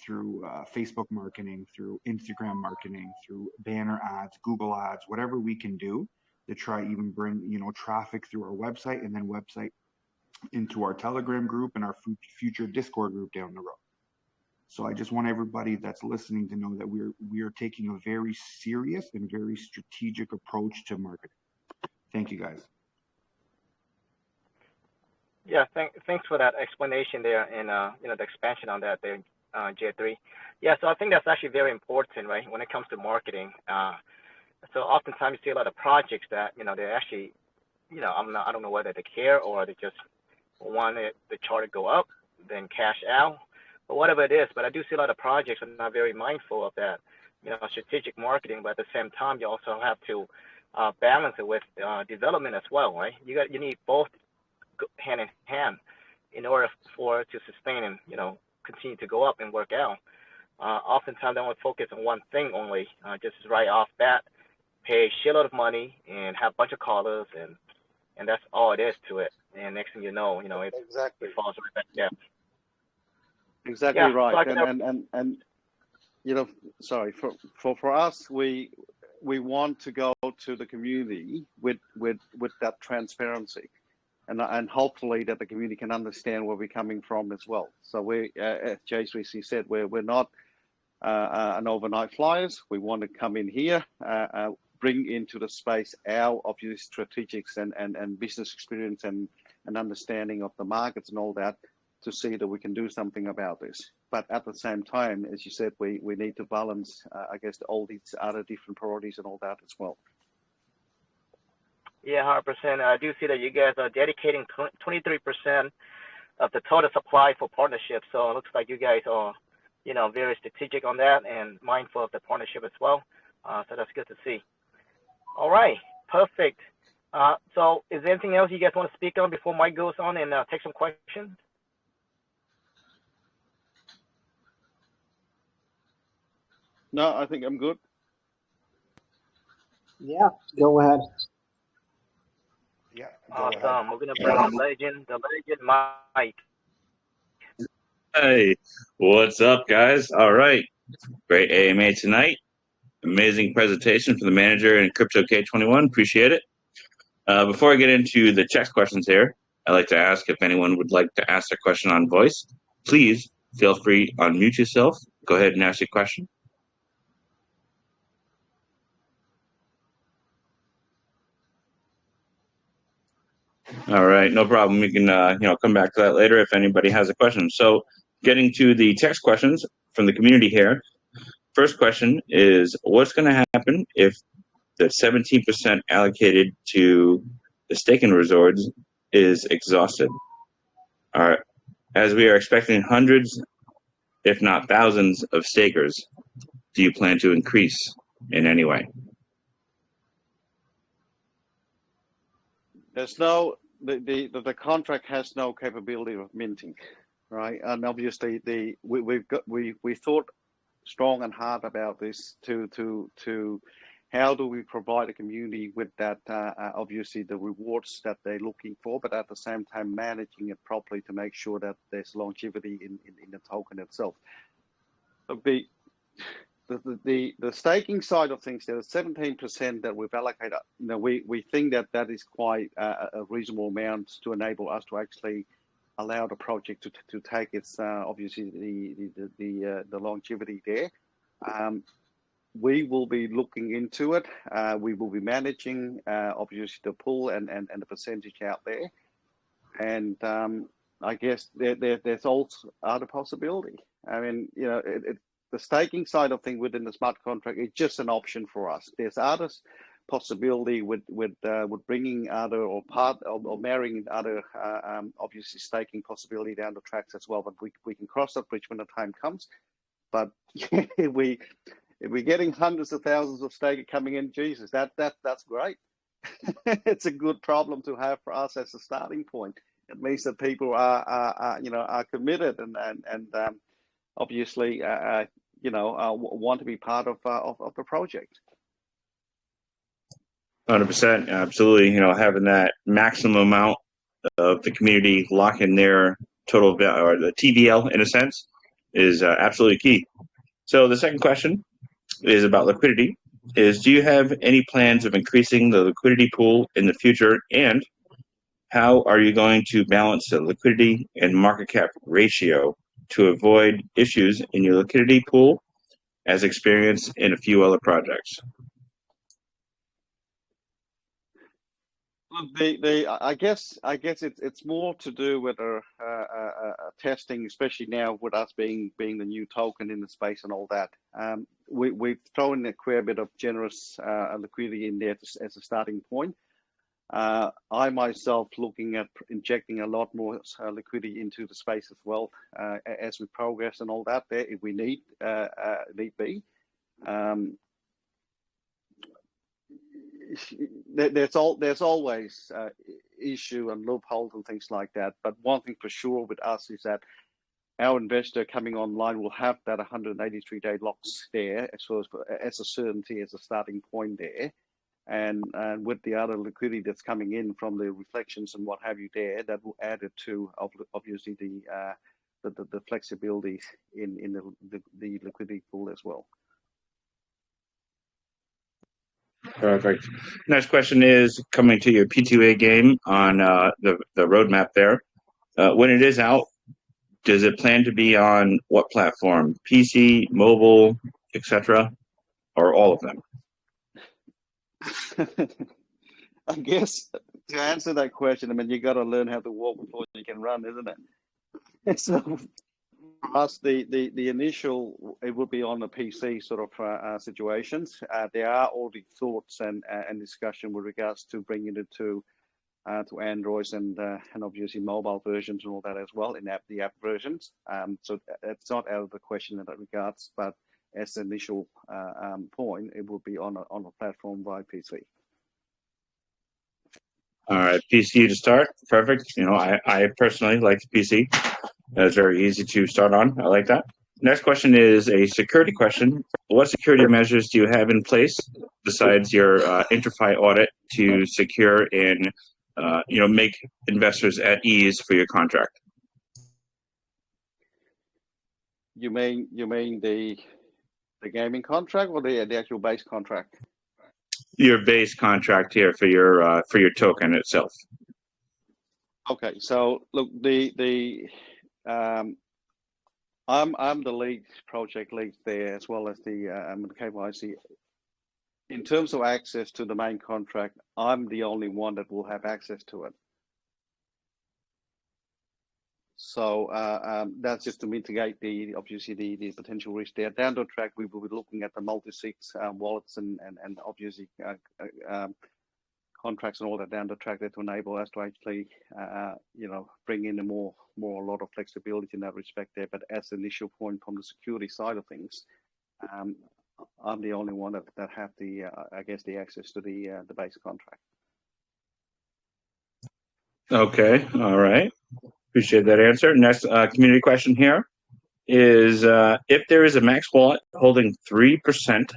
through Facebook marketing, through Instagram marketing, through banner ads, Google ads, whatever we can do to try even bring, traffic through our website, and then website into our Telegram group and our future Discord group down the road. So I just want everybody that's listening to know that we are taking a very serious and very strategic approach to marketing. Thank you, guys. Yeah, thanks for that explanation there, and the expansion on that there, J3. Yeah, so I think that's actually very important, right, when it comes to marketing. So oftentimes you see a lot of projects that they actually, I don't know whether they care or they just want the chart to go up, then cash out, or whatever it is. But I do see a lot of projects are not very mindful of that, strategic marketing. But at the same time, you also have to balance it with development as well, right? You need both hand in hand in order for it to sustain and continue to go up and work out. Oftentimes they want to focus on one thing only, just right off bat, pay a shitload of money and have a bunch of callers, and that's all it is to it. And next thing you know, it falls right back down. Exactly right. And sorry, for us, we want to go to the community with that transparency. And hopefully that the community can understand where we're coming from as well. So we, as J3C said, we're not an overnight flyers. We want to come in here, bring into the space our obvious strategics and business experience and understanding of the markets and all that, to see that we can do something about this. But at the same time, as you said, we need to balance, I guess, all these other different priorities and all that as well. Yeah, 100%. I do see that you guys are dedicating 23% of the total supply for partnerships. So it looks like you guys are, very strategic on that and mindful of the partnership as well. So that's good to see. All right, perfect. So is there anything else you guys want to speak on before Mike goes on and take some questions? No, I think I'm good. Yeah, go ahead. Yeah, go Awesome. ahead. We're gonna bring the legend Mike. Hey, what's up, guys? All right, great AMA tonight. Amazing presentation from the manager in Crypto K21. Appreciate it. Before I get into the text questions here, I'd like to ask if anyone would like to ask a question on voice. Please feel free to unmute yourself. Go ahead and ask your question. All right, no problem. We can come back to that later if anybody has a question. So, getting to the text questions from the community here. First question is, what's going to happen if the 17% allocated to the staking resorts is exhausted? All right, as we are expecting hundreds, if not thousands, of stakers, do you plan to increase in any way? There's no the contract has no capability of minting, right? And obviously we thought strong and hard about this to how do we provide a community with that obviously the rewards that they're looking for, but at the same time managing it properly to make sure that there's longevity in the token itself. The staking side of things, there's 17% that we've allocated. We think that is quite a reasonable amount to enable us to actually allow the project to take its obviously the longevity there. We will be looking into it. We will be managing obviously the pool and the percentage out there, and I guess there's also other possibility. I mean, the staking side of things within the smart contract is just an option for us. There's other possibility with bringing other or marrying other obviously staking possibility down the tracks as well. But we can cross that bridge when the time comes. But if we're getting hundreds of thousands of staking coming in, Jesus, that's great. It's a good problem to have for us as a starting point. It means that people are committed and obviously want to be part of the project. 100%, absolutely. Having that maximum amount of the community lock in their total value, or the TVL in a sense, is absolutely key. So the second question is about liquidity. Do you have any plans of increasing the liquidity pool in the future, and how are you going to balance the liquidity and market cap ratio to avoid issues in your liquidity pool as experienced in a few other projects? I guess it's more to do with testing, especially now with us being the new token in the space and all that. We've thrown a queer bit of generous liquidity in there as a starting point. I myself looking at injecting a lot more liquidity into the space as well as we progress and all that there if we need be. There's always issue and loopholes and things like that. But one thing for sure with us is that our investor coming online will have that 183-day locks there as a certainty as a starting point there. And with the other liquidity that's coming in from the reflections and what have you there, that will add it to obviously the flexibility in the liquidity pool as well. Perfect. Next question is coming to your P2A game on the roadmap there. When it is out, does it plan to be on what platform? PC, mobile, etc., or all of them? I guess to answer that question, I mean, you got to learn how to walk before you can run, isn't it? So for us, the initial, it would be on the PC sort of situations. There are already thoughts and discussion with regards to bringing it to Androids and obviously mobile versions and all that as well in the app versions. So it's not out of the question in that regards, but as the initial point, it will be on a platform via PC. All right, PC to start. Perfect. I personally like the PC. It's very easy to start on. I like that. Next question is a security question. What security measures do you have in place besides your interFi audit to secure and make investors at ease for your contract? You mean the gaming contract or the actual base contract? Your base contract here for your token itself. Okay, so look, I'm the lead project lead there, as well as the KYC. In terms of access to the main contract, I'm the only one that will have access to it. So that's just to mitigate obviously the potential risk there. Down the track, we will be looking at the multi-sig wallets and obviously contracts and all that down the track that to enable us to actually bring in a lot of flexibility in that respect there. But as an initial point from the security side of things, I'm the only one that have the access to the base contract. Okay, all right. Appreciate that answer. Next community question here is if there is a max wallet holding 3%,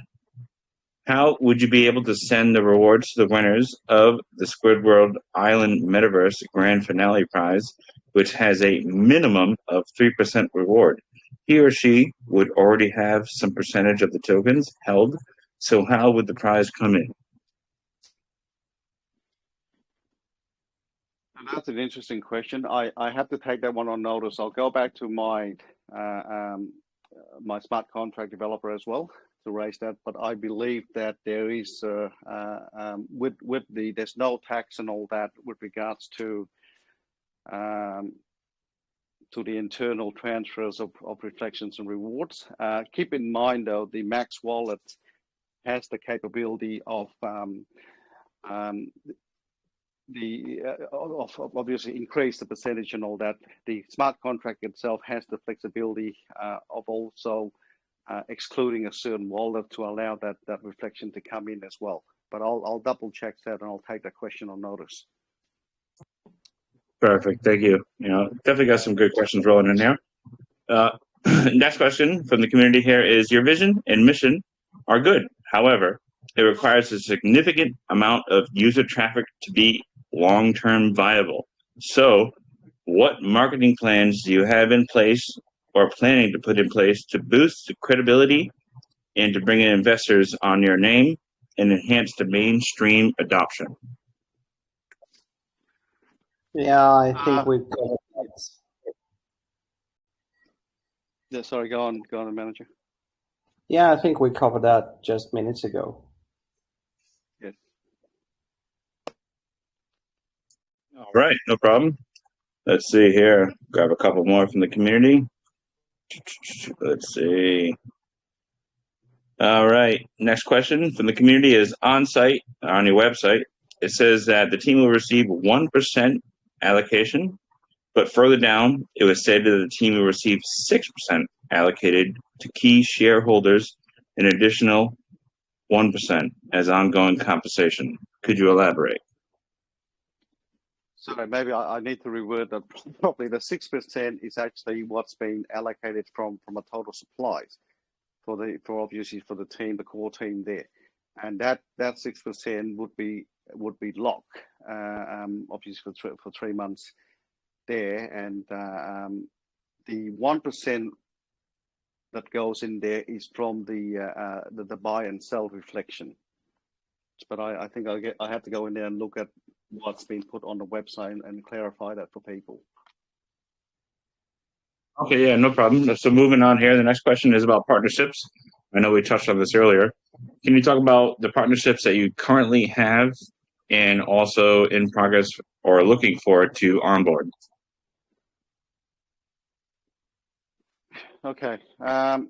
how would you be able to send the rewards to the winners of the Squidworld Island Metaverse Grand Finale prize, which has a minimum of 3% reward? He or she would already have some percentage of the tokens held, so how would the prize come in? That's an interesting question. I have to take that one on notice. I'll go back to my my smart contract developer as well to raise that. But I believe that there is there's no tax and all that with regards to the internal transfers of reflections and rewards. Keep in mind though, the Max wallet has the capability of obviously increase the percentage and all that. The smart contract itself has the flexibility of also excluding a certain wallet to allow that reflection to come in as well. But I'll double check that and I'll take that question on notice. Perfect, thank you. Definitely got some good questions rolling in here. Next question from the community here is: your vision and mission are good. However, it requires a significant amount of user traffic to be long-term viable. So what marketing plans do you have in place or planning to put in place to boost the credibility and to bring in investors on your name and enhance the mainstream adoption? Yeah, I think we've got it. Yeah, sorry, go on, manager. Yeah, I think we covered that just minutes ago. Yes. All right, no problem. Let's see here. Grab a couple more from the community. Let's see. All right, next question from the community is: on site, on your website, it says that the team will receive 1% allocation, but further down, it was stated that the team will receive 6% allocated to key shareholders, an additional 1% as ongoing compensation. Could you elaborate? So maybe I need to reword that. Probably the 6% is actually what's been allocated from a total supplies for obviously for the team, the core team there, and that 6% would be locked, obviously for 3 months there, and the 1% that goes in there is from the buy and sell reflection. But I think I have to go in there and look at what's been put on the website and clarify that for people. Okay, yeah, no problem. So moving on here, the next question is about partnerships. I know we touched on this earlier. Can you talk about the partnerships that you currently have and also in progress or looking forward to onboard? Okay. I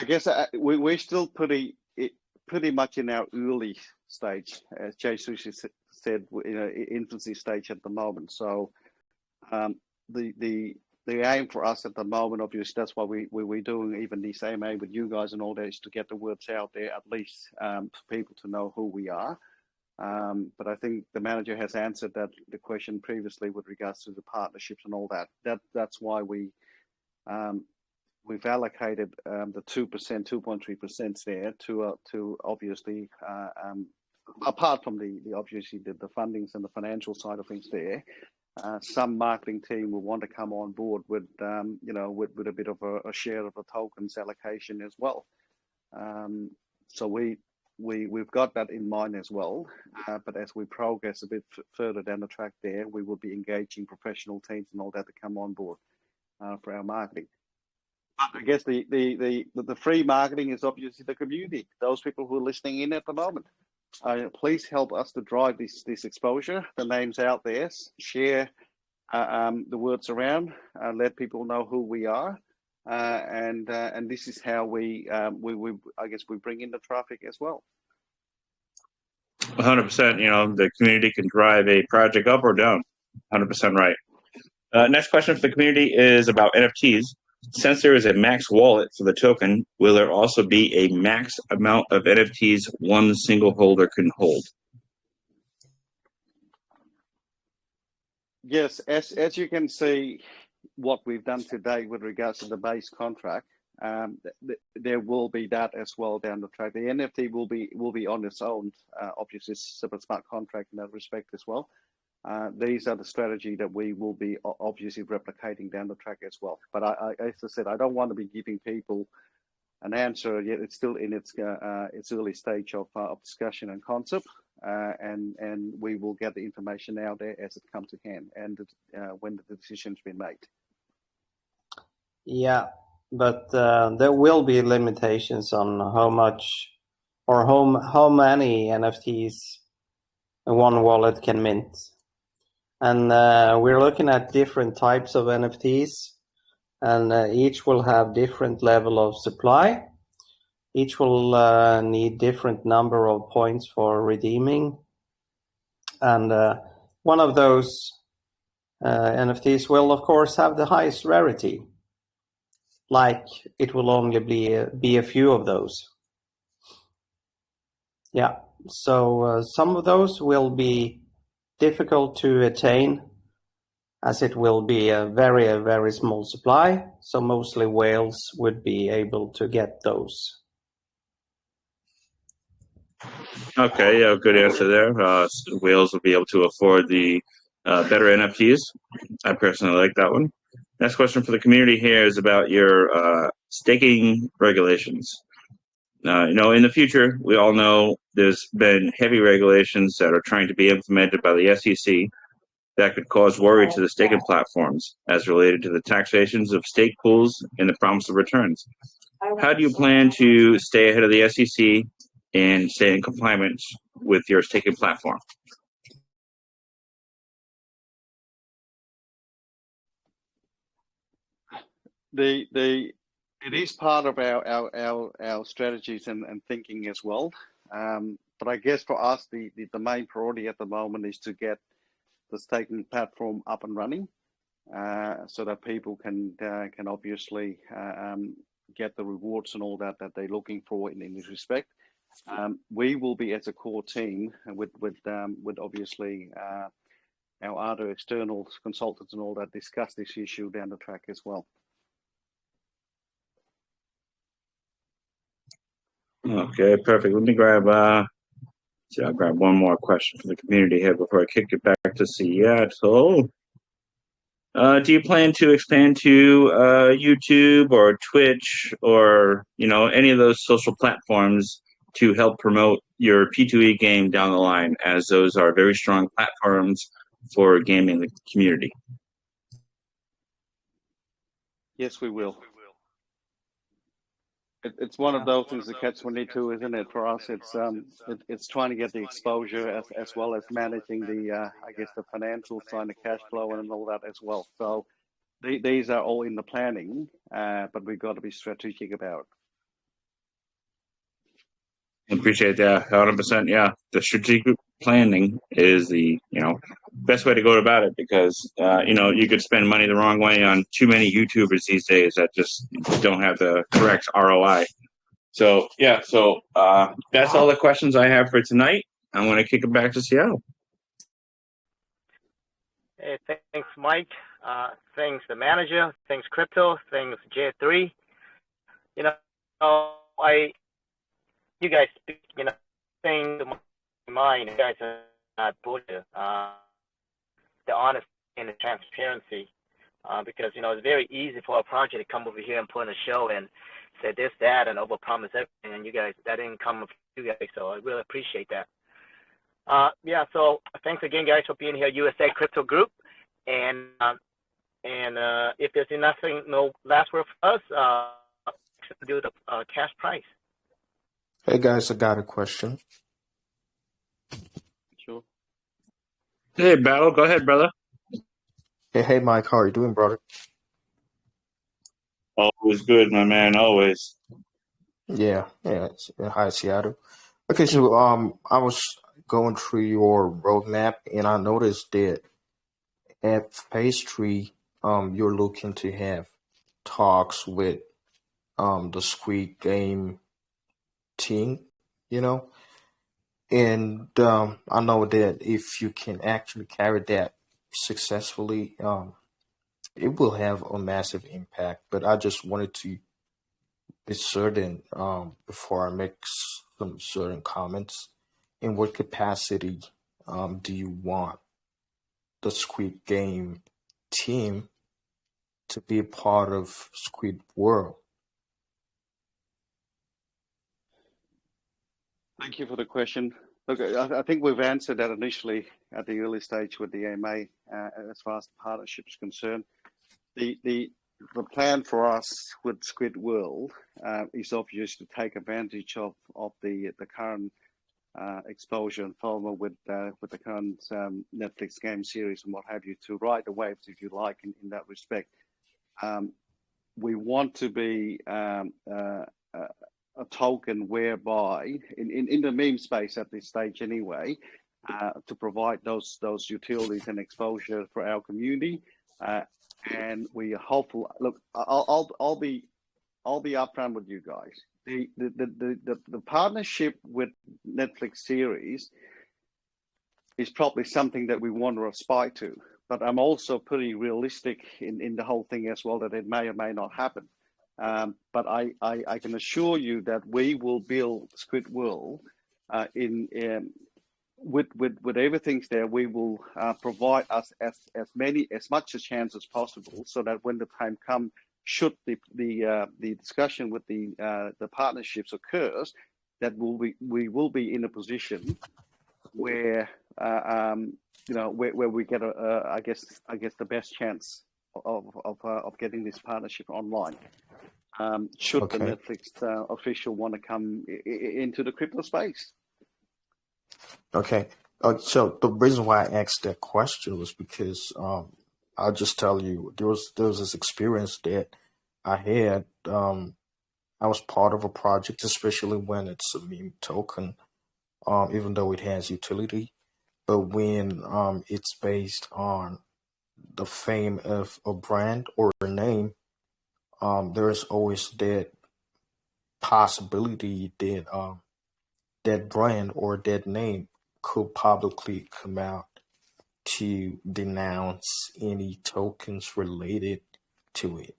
guess we're still pretty much in our early stage, as Jay Sushi said, infancy stage at the moment. So the aim for us at the moment, obviously, that's why we're doing even this AMA with you guys and all that, is to get the words out there, at least for people to know who we are. But I think the manager has answered the question previously with regards to the partnerships and all that. That's why we we've allocated the 2%, 2.3% there to obviously, apart from the obviously the fundings and the financial side of things there, some marketing team will want to come on board with with a bit of a share of the tokens allocation as well. So we've got that in mind as well. But as we progress a bit further down the track there, we will be engaging professional teams and all that to come on board for our marketing. I guess the free marketing is obviously the community, those people who are listening in at the moment. Please help us to drive this exposure, the names out there, share the words around, let people know who we are, and this is how we I guess we bring in the traffic as well. 100%. The community can drive a project up or down. 100% right. Next question for the community is about NFTs. Since there is a max wallet for the token, will there also be a max amount of NFTs one single holder can hold? Yes, as you can see, what we've done today with regards to the base contract, there will be that as well down the track. The NFT will be on its own, obviously separate smart contract in that respect as well. These are the strategy that we will be obviously replicating down the track as well. But as I said, I don't want to be giving people an answer yet. It's still in its early stage of discussion and concept, and we will get the information out there as it comes to hand and when the decision's been made. Yeah, but there will be limitations on how much or how many NFTs one wallet can mint. And we're looking at different types of NFTs, and each will have different level of supply. Each will need different number of points for redeeming. And one of those NFTs will, of course, have the highest rarity. Like it will only be a few of those. Yeah, so some of those will be difficult to attain, as it will be a very small supply. So mostly whales would be able to get those. Okay, yeah, good answer there. Whales will be able to afford the better NFTs. I personally like that one. Next question for the community here is about your staking regulations. In the future, we all know there's been heavy regulations that are trying to be implemented by the SEC that could cause worry to the staking platforms as related to the taxations of stake pools and the promise of returns. How do you plan to stay ahead of the SEC and stay in compliance with your staking platform? It is part of our strategies and thinking as well. But I guess for us, the main priority at the moment is to get the staking platform up and running, so that people can obviously get the rewards and all that they're looking for in this respect. We will be, as a core team, with obviously our other external consultants and all that, discuss this issue down the track as well. Okay, perfect. Let me grab I'll grab one more question from the community here before I kick it back to Seattle. Do you plan to expand to YouTube or Twitch or any of those social platforms to help promote your P2E game down the line, as those are very strong platforms for gaming the community? Yes, we will. It's one of those things, the catch-22, isn't it? For us, it's trying to get the exposure as well as managing the I guess the financial side, the cash flow, and all that as well. So these are all in the planning, but we've got to be strategic about it. Appreciate that. 100%. Yeah, the strategic planning is the best way to go about it, because you could spend money the wrong way on too many YouTubers these days that just don't have the correct ROI. So yeah, that's all the questions I have for tonight. I'm going to kick it back to Seattle. Hey, thanks, Mike. Thanks, the manager. Thanks, Crypto. Thanks, J3. you know, you guys speak, thing to my mind. You guys are not bullshit. The honesty and the transparency, because it's very easy for a project to come over here and put on a show and say this, that, and overpromise everything, and you guys, that didn't come from you guys, so I really appreciate that. Yeah, so thanks again, guys, for being here, USA Crypto Group, and if there's nothing, no last word for us, do the cash price. Hey guys, I got a question. Sure. Hey, Battle, go ahead, brother. Hey Mike, how are you doing, brother? Always good, my man, always. Yeah. Hi, Seattle. Okay, so I was going through your roadmap and I noticed that at Pastry, you're looking to have talks with the Squid Game team, and I know that if you can actually carry that successfully, it will have a massive impact. But I just wanted to be certain before I make some certain comments. In what capacity do you want the Squid Game team to be a part of Squidworld? Thank you for the question. Look, I think we've answered that initially at the early stage with the AMA as far as the partnership is concerned. The plan for us with Squidworld is obviously to take advantage of the current exposure and FOMO with the current Netflix game series and what have you, to ride the waves, if you like, in that respect. We want to be a token whereby, in the meme space at this stage anyway, to provide those utilities and exposure for our community. And we are hopeful. Look, I'll be upfront with you guys. The partnership with Netflix series is probably something that we want to aspire to, but I'm also pretty realistic in the whole thing as well, that it may or may not happen. But I can assure you that we will build Squidworld with everything there. We will provide us as much a chance as possible, so that when the time comes, should the discussion with the partnerships occurs, that we will be in a position where where we get I guess the best chance of getting this partnership online. Should the Netflix official want to come into the crypto space. Okay. So the reason why I asked that question was because I'll just tell you, there was this experience that I had. I was part of a project, especially when it's a meme token, even though it has utility. But when it's based on the fame of a brand or a name, there is always that possibility that that brand or that name could publicly come out to denounce any tokens related to it.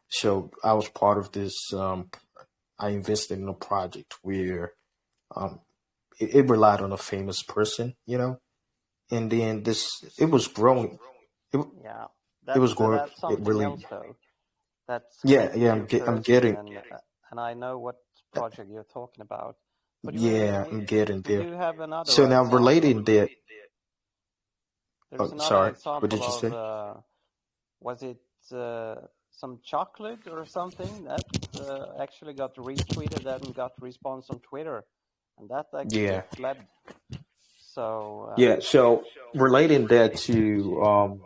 So I was part of this. I invested in a project where it relied on a famous person, and then it was growing. It was growing. That's something really. else, though. That's I'm getting. and I know what project you're talking about. But I'm getting there. You have another. So now relating that. There's another sorry. example What did you say? Was it some chocolate or something that actually got retweeted and got response on Twitter, and that actually fled. So so relating that to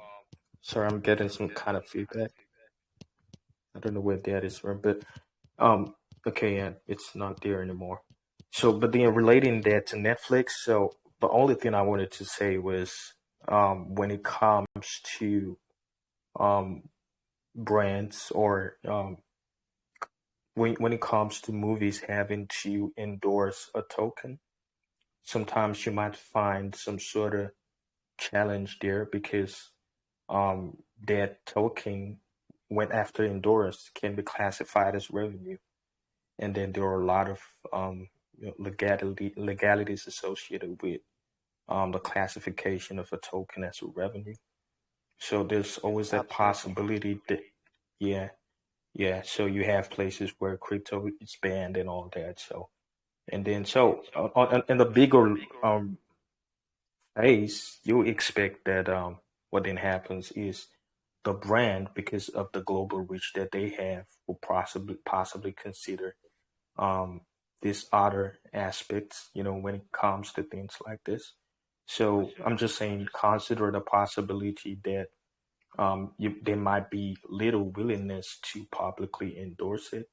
sorry, I'm getting some kind of feedback. I don't know where that is from, but okay, yeah, it's not there anymore. So, but then relating that to Netflix, so the only thing I wanted to say was when it comes to brands or when it comes to movies having to endorse a token, sometimes you might find some sort of challenge there because that token, when after endorsed, can be classified as revenue. and then there are a lot of legalities associated with the classification of a token as a revenue. So there's always that possibility that, yeah. So you have places where crypto is banned and all that. So, and then in the bigger phase, you expect that what then happens is the brand, because of the global reach that they have, will possibly consider these other aspects, when it comes to things like this. So I'm just saying, consider the possibility that there might be little willingness to publicly endorse it.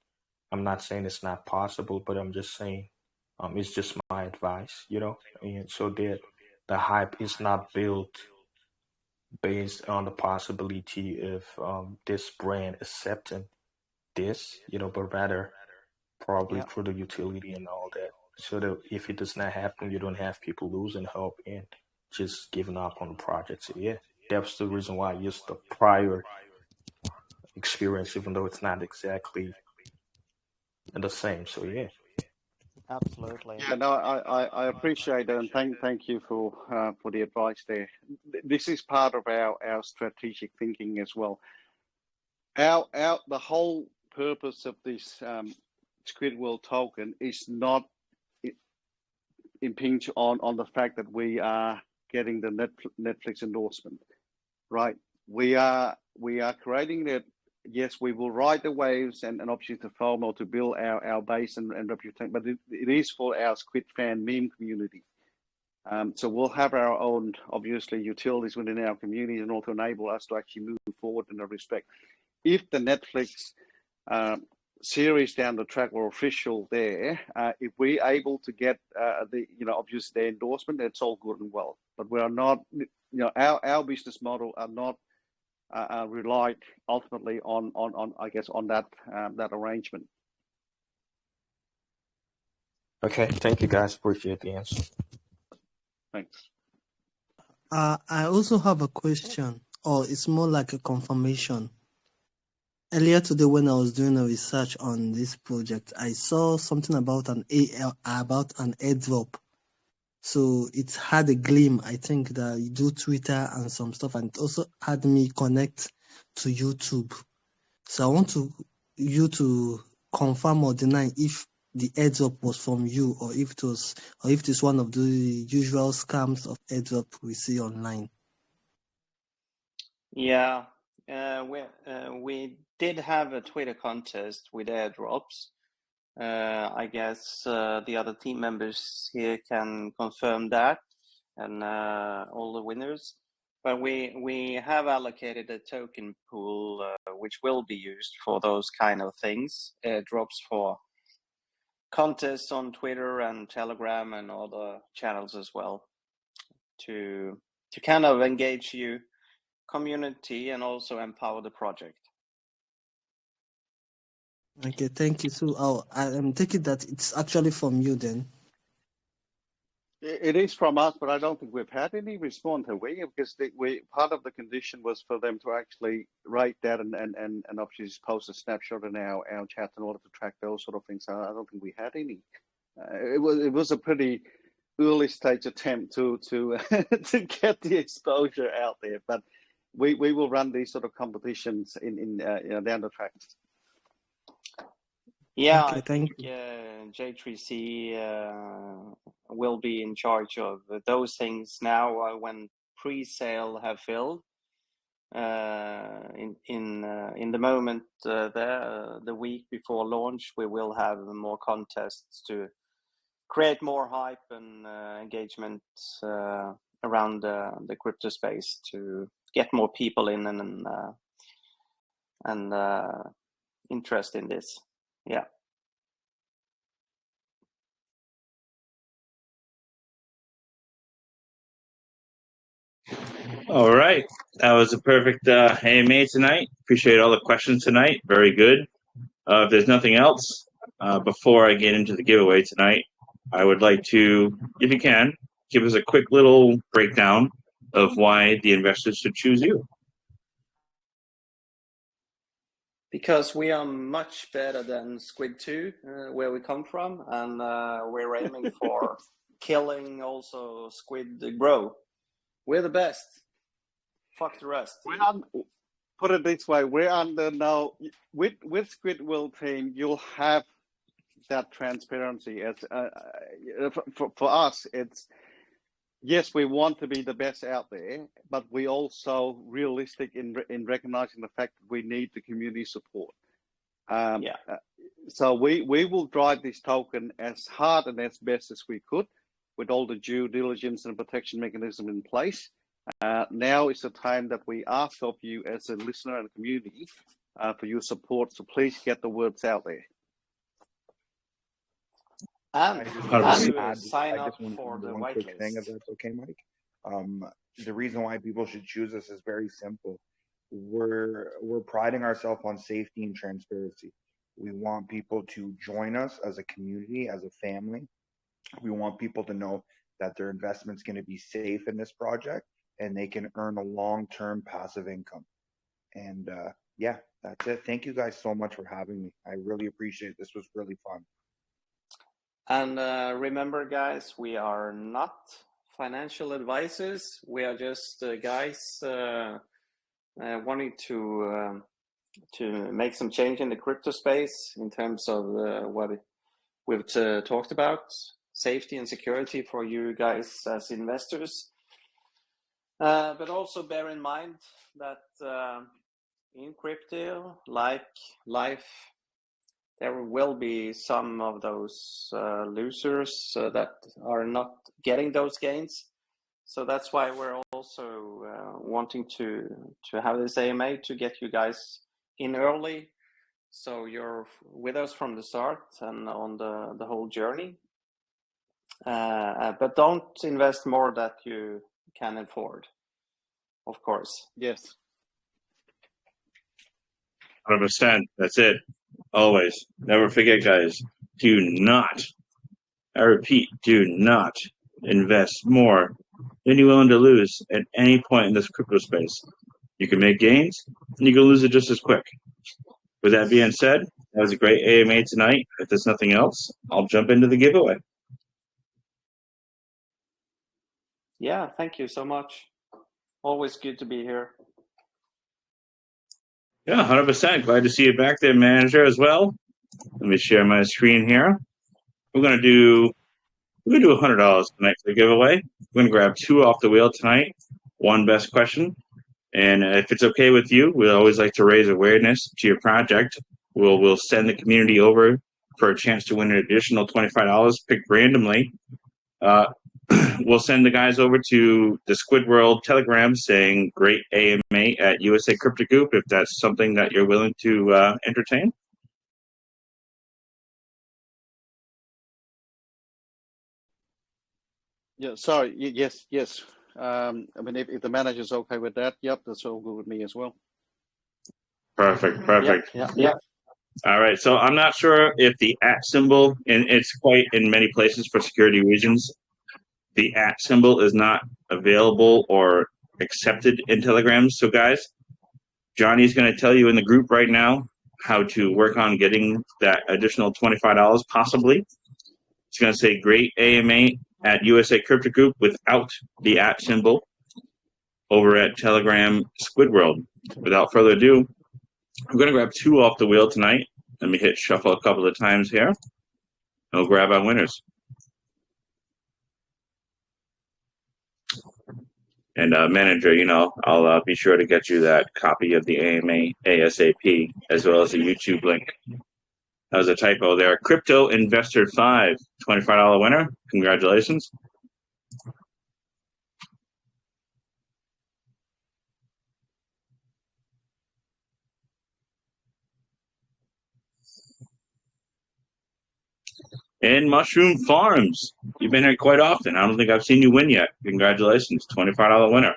I'm not saying it's not possible, but I'm just saying it's just my advice, and so that the hype is not built based on the possibility of this brand accepting this, but rather probably through the utility and all that. So that if it does not happen, you don't have people losing hope and just giving up on the project. So yeah, that's the reason why I used the prior experience, even though it's not exactly the same. So yeah. Absolutely. Yeah, no, I appreciate it, and thank you for the advice there. This is part of our strategic thinking as well. The whole purpose of this Squidworld token is not impinge on the fact that we are getting the Netflix endorsement, right? We are creating that. Yes, we will ride the waves and obviously to FOMO to build our base and reputation, but it is for our Squid fan meme community. So we'll have our own, obviously, utilities within our community and also enable us to actually move forward in that respect. If the Netflix series down the track or official there, if we're able to get obviously their endorsement, that's all good and well. But we are not, our business model are not relied ultimately on I guess on that arrangement. Okay, thank you guys. Appreciate the answer. Thanks. I also have a question, or it's more like a confirmation. Earlier today, when I was doing a research on this project, I saw something about an airdrop. So it had a gleam, I think, that you do Twitter and some stuff, and it also had me connect to YouTube. So I want you to confirm or deny if the airdrop was from you, or if it is one of the usual scams of airdrop we see online. Yeah, we did have a Twitter contest with airdrops. I guess the other team members here can confirm that, and all the winners. But we have allocated a token pool which will be used for those kind of things, airdrops for contests on Twitter and Telegram and other channels as well, to kind of engage you community and also empower the project. Okay, thank you. So I am taking that it's actually from you then. It is from us, but I don't think we've had any response, have we? Because part of the condition was for them to actually write that and obviously just post a snapshot in our chat in order to track those sort of things. I don't think we had any. It was a pretty early stage attempt to to get the exposure out there, but we will run these sort of competitions in down the track. Yeah, Okay, I think J3C will be in charge of those things now when pre-sale have filled. In the moment the week before launch, we will have more contests to create more hype and engagement around the crypto space to get more people in and interest in this. Yeah. All right. That was a perfect AMA tonight. Appreciate all the questions tonight. Very good. If there's nothing else, before I get into the giveaway tonight, I would like to, if you can, give us a quick little breakdown of why the investors should choose you. Because we are much better than Squid 2, where we come from, and we're aiming for killing also Squid Grow. We're the best. Fuck the rest. Put it this way, we're under now with Squidworld team. You'll have that transparency. As for us, it's yes, we want to be the best out there, but we also realistic in recognizing the fact that we need the community support. So we will drive this token as hard and as best as we could, with all the due diligence and protection mechanism in place. Now is the time that we ask of you as a listener and community for your support. So please get the words out there. And sign up for the one quick thing, if that's okay, Mike. The reason why people should choose us is very simple. We're priding ourselves on safety and transparency. We want people to join us as a community, as a family. We want people to know that their investment's going to be safe in this project and they can earn a long-term passive income. And yeah, that's it. Thank you guys so much for having me. I really appreciate it. This was really fun. And remember, guys, we are not financial advisors. We are just guys wanting to make some change in the crypto space in terms of what we've talked about, safety and security for you guys as investors. But also bear in mind that in crypto, like life, there will be some of those losers that are not getting those gains. So that's why we're also wanting to have this AMA to get you guys in early, so you're with us from the start and on the whole journey. But don't invest more that you can afford, of course. Yes. 100%. That's it. Always. Never forget, guys. Do not, I repeat, do not invest more than you're willing to lose at any point in this crypto space. You can make gains, and you can lose it just as quick. With that being said, that was a great AMA tonight. If there's nothing else, I'll jump into the giveaway. Yeah, thank you so much. Always good to be here. Yeah, 100%. Glad to see you back there, manager, as well. Let me share my screen here. We're gonna do $100 tonight for the giveaway. We're gonna grab 2 off the wheel tonight. 1 best question, and if it's okay with you, we always like to raise awareness to your project. We'll send the community over for a chance to win an additional $25 picked randomly. We'll send the guys over to the Squidworld Telegram saying great AMA at USA Crypto Group if that's something that you're willing to entertain. Yeah, sorry. Yes. I mean, if the manager's okay with that, yep, that's all good with me as well. Perfect. Yeah. All right, so I'm not sure if the @ symbol, and it's quite in many places for security reasons, the @ symbol is not available or accepted in Telegram. So guys, Johnny's going to tell you in the group right now how to work on getting that additional $25 possibly. It's going to say great AMA at USA Crypto Group without the @ symbol over at Telegram Squidworld. Without further ado, I'm going to grab 2 off the wheel tonight. Let me hit shuffle a couple of times here. And we'll grab our winners. And manager, I'll be sure to get you that copy of the AMA ASAP, as well as a YouTube link. That was a typo there. Crypto Investor 5, $25 winner. Congratulations. And Mushroom Farms. You've been here quite often. I don't think I've seen you win yet. Congratulations, $25 winner.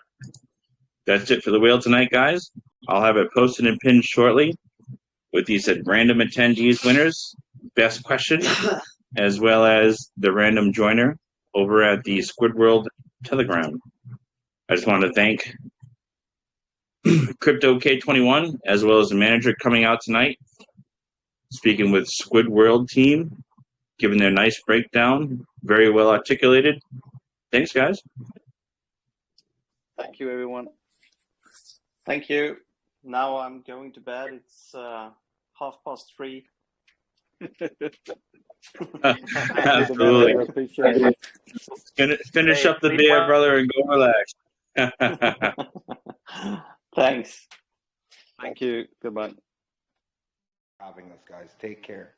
That's it for the wheel tonight, guys. I'll have it posted and pinned shortly with these random attendees winners, best question, as well as the random joiner over at the Squidworld Telegram. I just want to thank Crypto K21, as well as the manager coming out tonight, speaking with Squidworld team, giving their nice breakdown, very well articulated. Thanks, guys. Thank you, everyone. Thank you. Now I'm going to bed. It's 3:30. Absolutely. Appreciate it. Finish up the beer, brother, and go relax. Thanks. Thank you. Goodbye. Having us, guys. Take care.